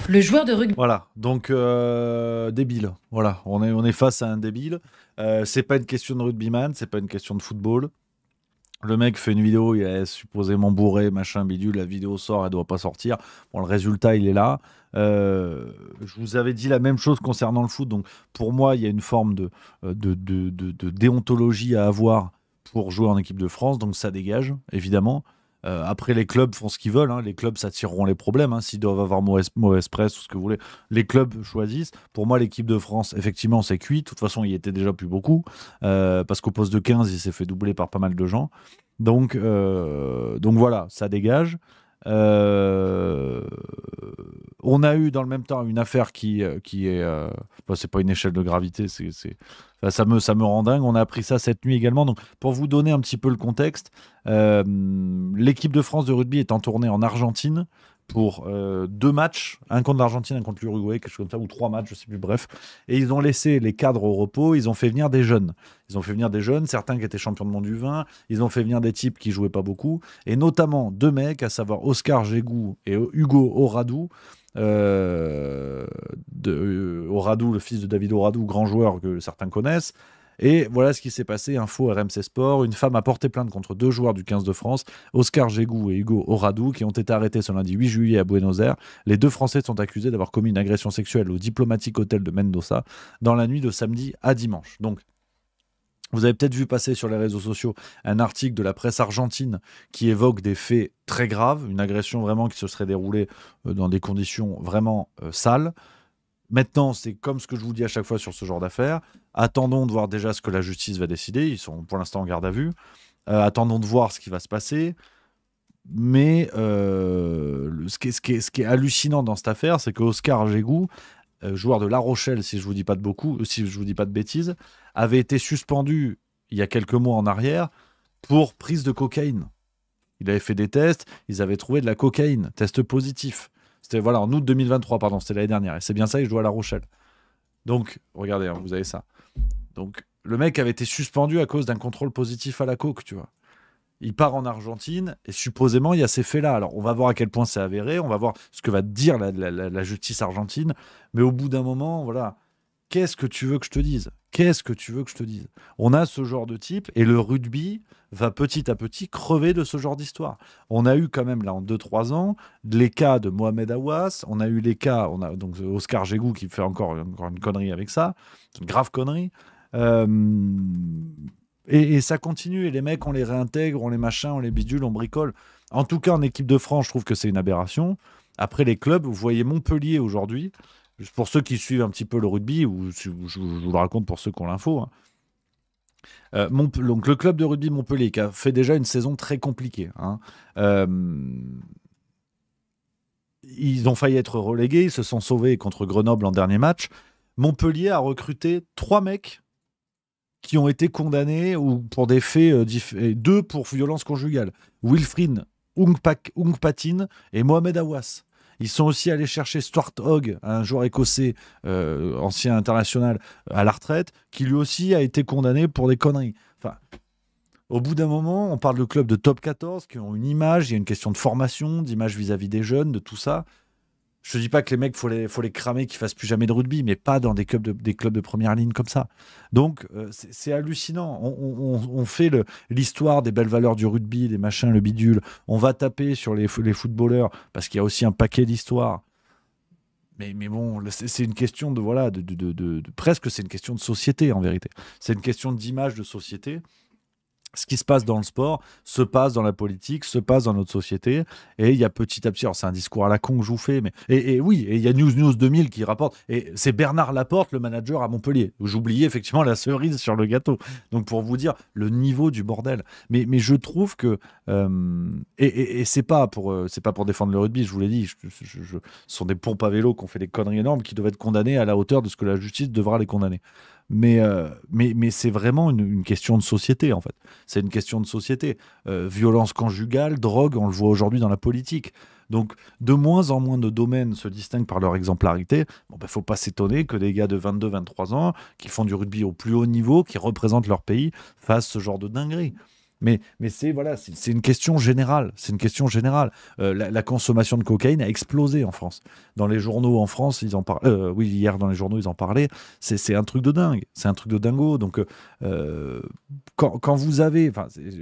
Le joueur de rugby. Voilà, donc débile. Voilà, on est face à un débile. C'est pas une question de rugbyman, c'est pas une question de football. Le mec fait une vidéo, il est supposément bourré, machin, bidule, la vidéo sort, elle doit pas sortir. Bon, le résultat, il est là. Je vous avais dit la même chose concernant le foot. Donc, pour moi, il y a une forme de déontologie à avoir pour jouer en équipe de France. Donc, ça dégage, évidemment. Après, les clubs font ce qu'ils veulent. Hein. Les clubs s'attireront les problèmes. Hein. S'ils doivent avoir mauvaise presse ou ce que vous voulez, les clubs choisissent. Pour moi, l'équipe de France, effectivement, c'est cuit. De toute façon, il y était déjà plus beaucoup. Parce qu'au poste de 15, il s'est fait doubler par pas mal de gens. Donc voilà, ça dégage. On a eu dans le même temps une affaire qui est... c'est pas une échelle de gravité, ça me rend dingue. On a appris ça cette nuit également. Donc, pour vous donner un petit peu le contexte, l'équipe de France de rugby est en tournée en Argentine pour 2 matchs, un contre l'Argentine, un contre l'Uruguay, quelque chose comme ça, ou 3 matchs, je sais plus, bref. Et ils ont laissé les cadres au repos, ils ont fait venir des jeunes. Certains qui étaient champions de monde du vin, ils ont fait venir des types qui jouaient pas beaucoup, et notamment 2 mecs, à savoir Oscar Jégou et Hugo Oradou. Oradou, le fils de David Oradou, grand joueur que certains connaissent. Et voilà ce qui s'est passé, info RMC Sport. Une femme a porté plainte contre 2 joueurs du 15 de France, Oscar Jégou et Hugo Oradou, qui ont été arrêtés ce lundi 8 juillet à Buenos Aires. Les 2 Français sont accusés d'avoir commis une agression sexuelle au diplomatique hôtel de Mendoza dans la nuit de samedi à dimanche. Donc, vous avez peut-être vu passer sur les réseaux sociaux un article de la presse argentine qui évoque des faits très graves, une agression vraiment qui se serait déroulée dans des conditions vraiment sales. Maintenant, c'est comme ce que je vous dis à chaque fois sur ce genre d'affaires. Attendons de voir déjà ce que la justice va décider. Ils sont pour l'instant en garde à vue. Attendons de voir ce qui va se passer. Mais ce qui est hallucinant dans cette affaire, c'est que Oscar Jégou, joueur de La Rochelle, si je vous dis pas de bêtises, avait été suspendu il y a quelques mois en arrière pour prise de cocaïne. Il avait fait des tests, ils avaient trouvé de la cocaïne, test positif. C'était en août 2023, c'était l'année dernière. Et c'est bien ça, il joue à La Rochelle. Donc, regardez, hein, vous avez ça. Donc, le mec avait été suspendu à cause d'un contrôle positif à la coke, tu vois. Il part en Argentine et supposément, il y a ces faits-là. Alors, on va voir à quel point c'est avéré, on va voir ce que va dire la justice argentine. Mais au bout d'un moment, voilà, qu'est-ce que tu veux que je te dise ? On a ce genre de type et le rugby va petit à petit crever de ce genre d'histoire. On a eu quand même, là, en 2-3 ans, les cas de Mohamed Aouas, on a eu les cas, on a donc Oscar Jégou qui fait encore une connerie avec ça, une grave connerie. Et ça continue, et les mecs, on les réintègre, on les machin, on les bidule, on bricole. En tout cas, en équipe de France, je trouve que c'est une aberration. Après les clubs, vous voyez Montpellier aujourd'hui, pour ceux qui suivent un petit peu le rugby, ou je vous le raconte pour ceux qui ont l'info, hein. Donc le club de rugby Montpellier, qui a fait déjà une saison très compliquée, hein. Ils ont failli être relégués, ils se sont sauvés contre Grenoble en dernier match. Montpellier a recruté 3 mecs qui ont été condamnés pour des faits, 2 pour violence conjugale. Wilfried Ungpatin et Mohamed Aouas. Ils sont aussi allés chercher Stuart Hogg, un joueur écossais, ancien international, à la retraite, qui lui aussi a été condamné pour des conneries. Enfin, au bout d'un moment, on parle de clubs de top 14 qui ont une image, il y a une question de formation, d'image vis-à-vis des jeunes, de tout ça. Je te dis pas que les mecs, faut les cramer, qu'ils fassent plus jamais de rugby, mais pas dans des clubs de première ligne comme ça. Donc, c'est hallucinant. On fait l'histoire des belles valeurs du rugby, des machins, le bidule. On va taper sur les footballeurs, parce qu'il y a aussi un paquet d'histoires. Mais bon, c'est une question presque, c'est une question de société, en vérité. C'est une question d'image de société. Ce qui se passe dans le sport se passe dans la politique, se passe dans notre société, et il y a petit à petit, alors c'est un discours à la con que je vous fais, mais et oui, et il y a News 2000 qui rapporte, et c'est Bernard Laporte, le manager à Montpellier. J'oubliais effectivement la cerise sur le gâteau. Donc pour vous dire le niveau du bordel. Mais je trouve que et c'est pas pour défendre le rugby, je vous l'ai dit, ce sont des pompes à vélo qui ont fait des conneries énormes qui doivent être condamnées à la hauteur de ce que la justice devra les condamner. Mais c'est vraiment une question de société, en fait. C'est une question de société. Violence conjugale, drogue, on le voit aujourd'hui dans la politique. Donc, de moins en moins de domaines se distinguent par leur exemplarité. Bon, faut pas s'étonner que des gars de 22-23 ans, qui font du rugby au plus haut niveau, qui représentent leur pays, fassent ce genre de dinguerie. Mais c'est une question générale. C'est une question générale. La consommation de cocaïne a explosé en France. Dans les journaux en France, ils en parlent. Oui, hier dans les journaux, ils en parlaient. C'est un truc de dingue. C'est un truc de dingo. Donc, quand vous avez,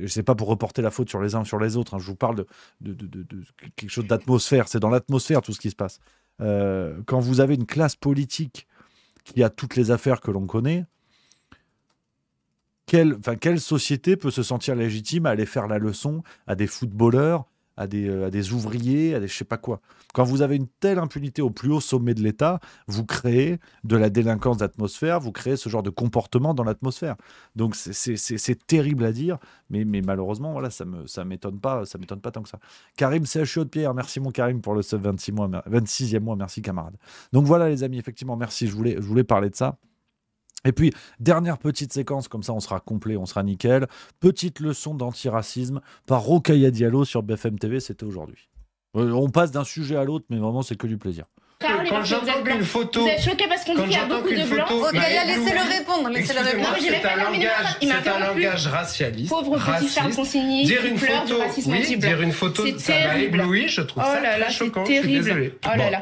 c'est pas pour reporter la faute sur les uns ou sur les autres. Hein, je vous parle de quelque chose d'atmosphère. C'est dans l'atmosphère tout ce qui se passe. Quand vous avez une classe politique qui a toutes les affaires que l'on connaît. Quelle société peut se sentir légitime à aller faire la leçon à des footballeurs, à des ouvriers, à des je sais pas quoi. Quand vous avez une telle impunité au plus haut sommet de l'État, vous créez de la délinquance d'atmosphère, vous créez ce genre de comportement dans l'atmosphère. Donc c'est terrible à dire, mais malheureusement, voilà, ça m'étonne pas tant que ça. Karim CHU de Pierre, merci mon Karim pour le sub 26e mois, merci camarade. Donc voilà les amis, effectivement, merci, je voulais parler de ça. Et puis, dernière petite séquence, comme ça on sera complet, on sera nickel. Petite leçon d'antiracisme par Rokhaya Diallo sur BFM TV, c'était aujourd'hui. On passe d'un sujet à l'autre, mais vraiment c'est que du plaisir. Quand j'entends qu'une photo... Vous êtes choqué parce qu'on dit qu'il y a beaucoup de blancs. Rokhaya, laissez-le répondre. C'est un langage racialiste. Pauvre petit Charles Consigny, dire une photo, ça m'a ébloui, je trouve ça très choquant. Je suis désolé. Oh là là.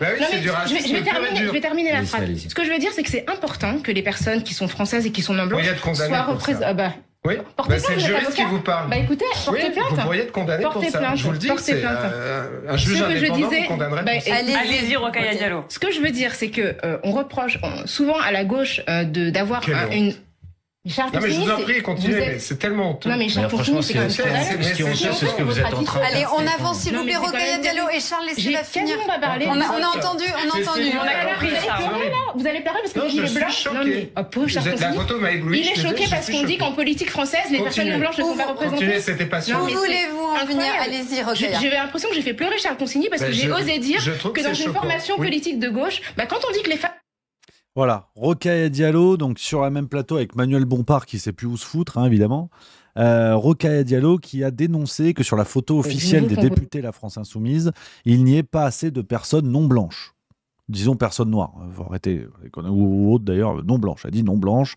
Je vais terminer la phrase. Ce que je veux dire, c'est que c'est important que les personnes qui sont françaises et qui sont non blanches soient représentées. Oui, c'est le juriste qui vous parle. Bah écoutez, portez plainte. Vous pourriez être condamné pour ça. Je vous le dis, c'est un juge indépendant vous condamnerait pour ça. Allez-y, Rokhaya Diallo. Ce que je veux dire, c'est que on reproche souvent à la gauche d'avoir une... Non mais je vous en prie, continuez, mais c'est tellement honteux. Non mais Charles Consigny, c'est quand même scandaleux. Ce qui est honteux, c'est ce que vous êtes en train de faire. Allez, on avance s'il vous plaît, Rokhaya Diallo et Charles, laissez-la finir. On a entendu. On a compris, vous allez parler parce que vous êtes blanc. Non mais, pauvre Charles Consigny. La photo m'a ébloui. Il est choqué parce qu'on dit qu'en politique française, les personnes non blanches ne sont pas représentées. Continuez, c'était pas sûr. Où voulez-vous en venir? Allez-y, Rokhaya. J'avais l'impression que j'ai fait pleurer Charles Consigny parce que j'ai osé dire que dans une formation politique de gauche, quand on dit que les femmes... Voilà, Rokhaya Diallo, donc sur la même plateau avec Manuel Bompard qui sait plus où se foutre, hein, évidemment. Rokhaya Diallo qui a dénoncé que sur la photo officielle des députés La France Insoumise, il n'y ait pas assez de personnes non blanches. Disons personnes noires. Faut arrêter, ou autres d'ailleurs, non blanches. Elle dit non blanches.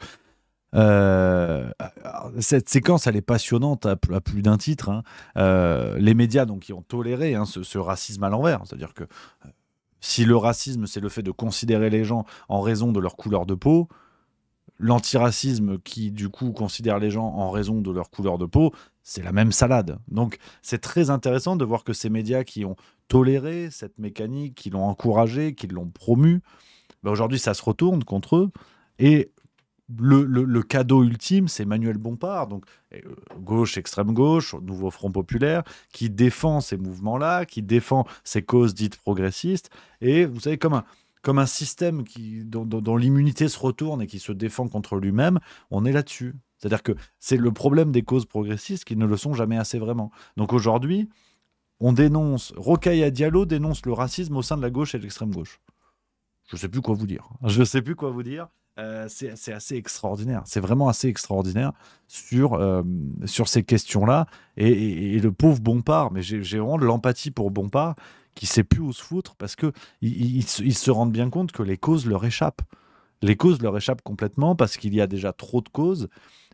Cette séquence, elle est passionnante à plus d'un titre. Hein. Les médias donc, qui ont toléré ce racisme à l'envers. C'est-à-dire que si le racisme, c'est le fait de considérer les gens en raison de leur couleur de peau, l'antiracisme qui, du coup, considère les gens en raison de leur couleur de peau, c'est la même salade. Donc, c'est très intéressant de voir que ces médias qui ont toléré cette mécanique, qui l'ont encouragée, qui l'ont promue, aujourd'hui, ça se retourne contre eux. Et le cadeau ultime, c'est Manuel Bompard, donc gauche, extrême gauche, nouveau Front populaire, qui défend ces mouvements-là, qui défend ces causes dites progressistes. Et vous savez, comme un système dont l'immunité se retourne et qui se défend contre lui-même, on est là-dessus. C'est-à-dire que c'est le problème des causes progressistes qui ne le sont jamais assez vraiment. Donc aujourd'hui, Rokhaya Diallo dénonce le racisme au sein de la gauche et de l'extrême gauche. Je ne sais plus quoi vous dire. C'est assez extraordinaire. C'est vraiment assez extraordinaire sur ces questions-là. Et le pauvre Bompard, mais j'ai vraiment de l'empathie pour Bompard, qui ne sait plus où se foutre parce qu'il se rend bien compte que les causes leur échappent. Les causes leur échappent complètement parce qu'il y a déjà trop de causes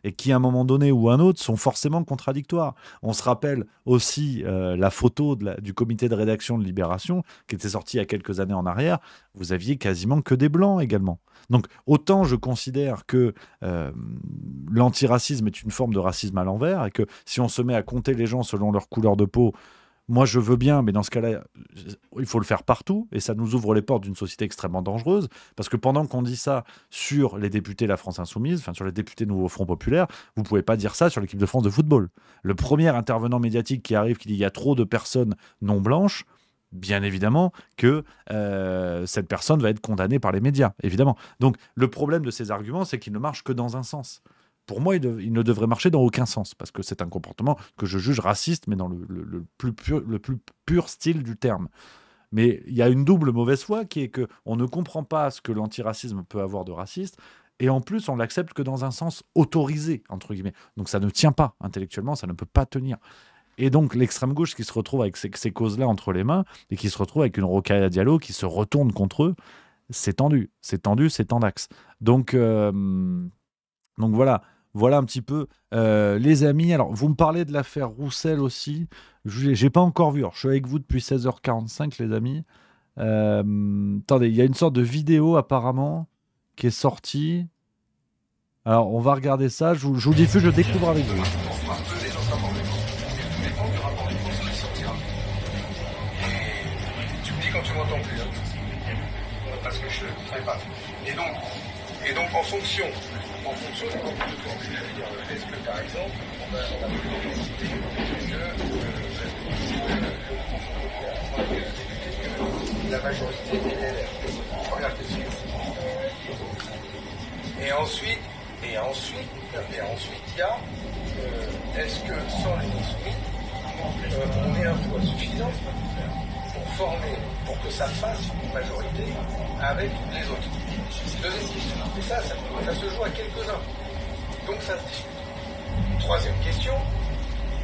et qui, à un moment donné ou un autre, sont forcément contradictoires. On se rappelle aussi la photo du comité de rédaction de Libération qui était sortie il y a quelques années en arrière. Vous aviez quasiment que des blancs également. Donc, autant je considère que l'antiracisme est une forme de racisme à l'envers et que si on se met à compter les gens selon leur couleur de peau, moi, je veux bien, mais dans ce cas-là, il faut le faire partout, et ça nous ouvre les portes d'une société extrêmement dangereuse, parce que pendant qu'on dit ça sur les députés La France Insoumise, enfin sur les députés Nouveau Front Populaire, vous ne pouvez pas dire ça sur l'équipe de France de football. Le premier intervenant médiatique qui arrive, qui dit « il y a trop de personnes non blanches », bien évidemment que cette personne va être condamnée par les médias, évidemment. Donc, le problème de ces arguments, c'est qu'ils ne marchent que dans un sens. Pour moi, il ne devrait marcher dans aucun sens, parce que c'est un comportement que je juge raciste, mais dans le plus pur style du terme. Mais il y a une double mauvaise foi qui est qu'on ne comprend pas ce que l'antiracisme peut avoir de raciste, et en plus, on l'accepte que dans un sens autorisé, entre guillemets. Donc ça ne tient pas intellectuellement, ça ne peut pas tenir. Et donc l'extrême gauche qui se retrouve avec ces causes-là entre les mains, et qui se retrouve avec une Rokhaya Diallo qui se retourne contre eux, c'est tendu, c'est tendax. Donc voilà. Voilà un petit peu les amis. Alors, vous me parlez de l'affaire Roussel aussi. J'ai pas encore vu. Alors, je suis avec vous depuis 16h45, les amis. Attendez, il y a une sorte de vidéo apparemment qui est sortie. Alors, on va regarder ça. Je vous diffuse, je découvre avec vous. Tu me dis quand tu m'entends plus. Parce que je ne ferai pas. Et donc, en fonction de comment tu te formules, est-ce que par exemple, on va décider que la majorité est LR. Première question. Et ensuite, il y a est-ce que sans les insoumis, on est un poids suffisant pour que ça fasse une majorité avec les autres. Deuxième question. Et ça se joue à quelques-uns. Donc ça se discute. Troisième question.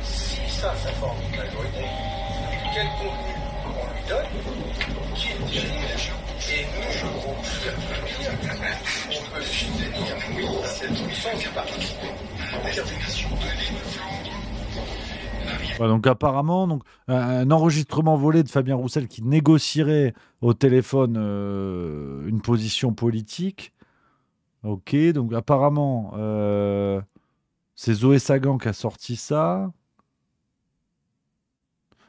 Si ça forme une majorité, quel contenu on lui donne, qui le dirige, et nous, au pire, on peut soutenir cette sans y participer. Ouais, donc apparemment, un enregistrement volé de Fabien Roussel qui négocierait au téléphone une position politique. Ok, donc apparemment, c'est Zoé Sagan qui a sorti ça.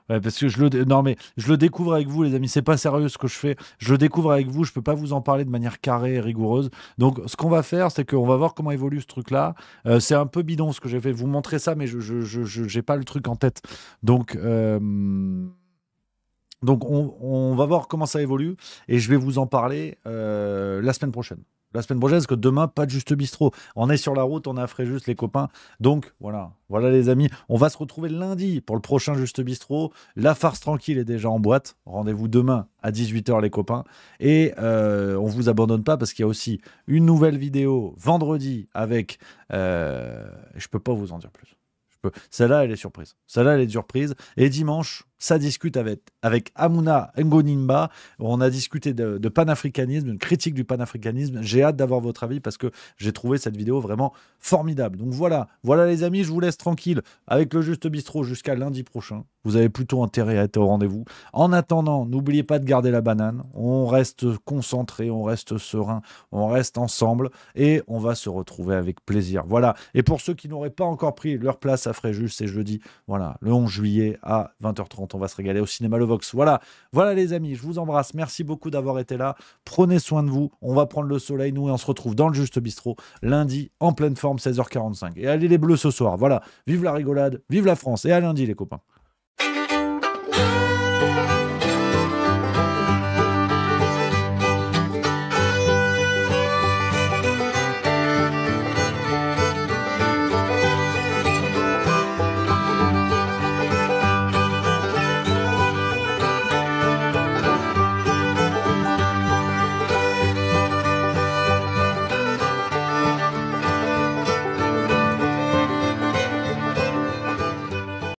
Ouais, parce que je le découvre avec vous, les amis. C'est pas sérieux ce que je fais. Je le découvre avec vous. Je peux pas vous en parler de manière carrée et rigoureuse. Donc, ce qu'on va faire, c'est qu'on va voir comment évolue ce truc-là. C'est un peu bidon ce que j'ai fait. Vous montrer ça, mais je j'ai pas le truc en tête. Donc on va voir comment ça évolue et je vais vous en parler la semaine prochaine. Parce que demain, pas de Juste Bistrot. On est sur la route, on est à Fréjus, les copains. Donc, voilà les amis. On va se retrouver lundi pour le prochain Juste Bistrot. La farce tranquille est déjà en boîte. Rendez-vous demain à 18h, les copains. Et on vous abandonne pas parce qu'il y a aussi une nouvelle vidéo vendredi avec... je peux pas vous en dire plus. Celle-là, elle est surprise. Et dimanche, ça discute avec Amouna Ngonimba. On a discuté de panafricanisme, une critique du panafricanisme. J'ai hâte d'avoir votre avis parce que j'ai trouvé cette vidéo vraiment formidable. Donc voilà les amis, je vous laisse tranquille avec le Juste Bistrot jusqu'à lundi prochain. Vous avez plutôt intérêt à être au rendez-vous. En attendant, n'oubliez pas de garder la banane. On reste concentré, on reste serein, on reste ensemble et on va se retrouver avec plaisir. Voilà. Et pour ceux qui n'auraient pas encore pris leur place à Fréjus, c'est jeudi, le 11 juillet à 20h30. On va se régaler au cinéma Le Vox. Voilà les amis, je vous embrasse. Merci beaucoup d'avoir été là. Prenez soin de vous. On va prendre le soleil, nous, et on se retrouve dans le Juste Bistrot lundi en pleine forme, 16h45. Et allez les Bleus ce soir. Voilà. Vive la rigolade, vive la France. Et à lundi, les copains.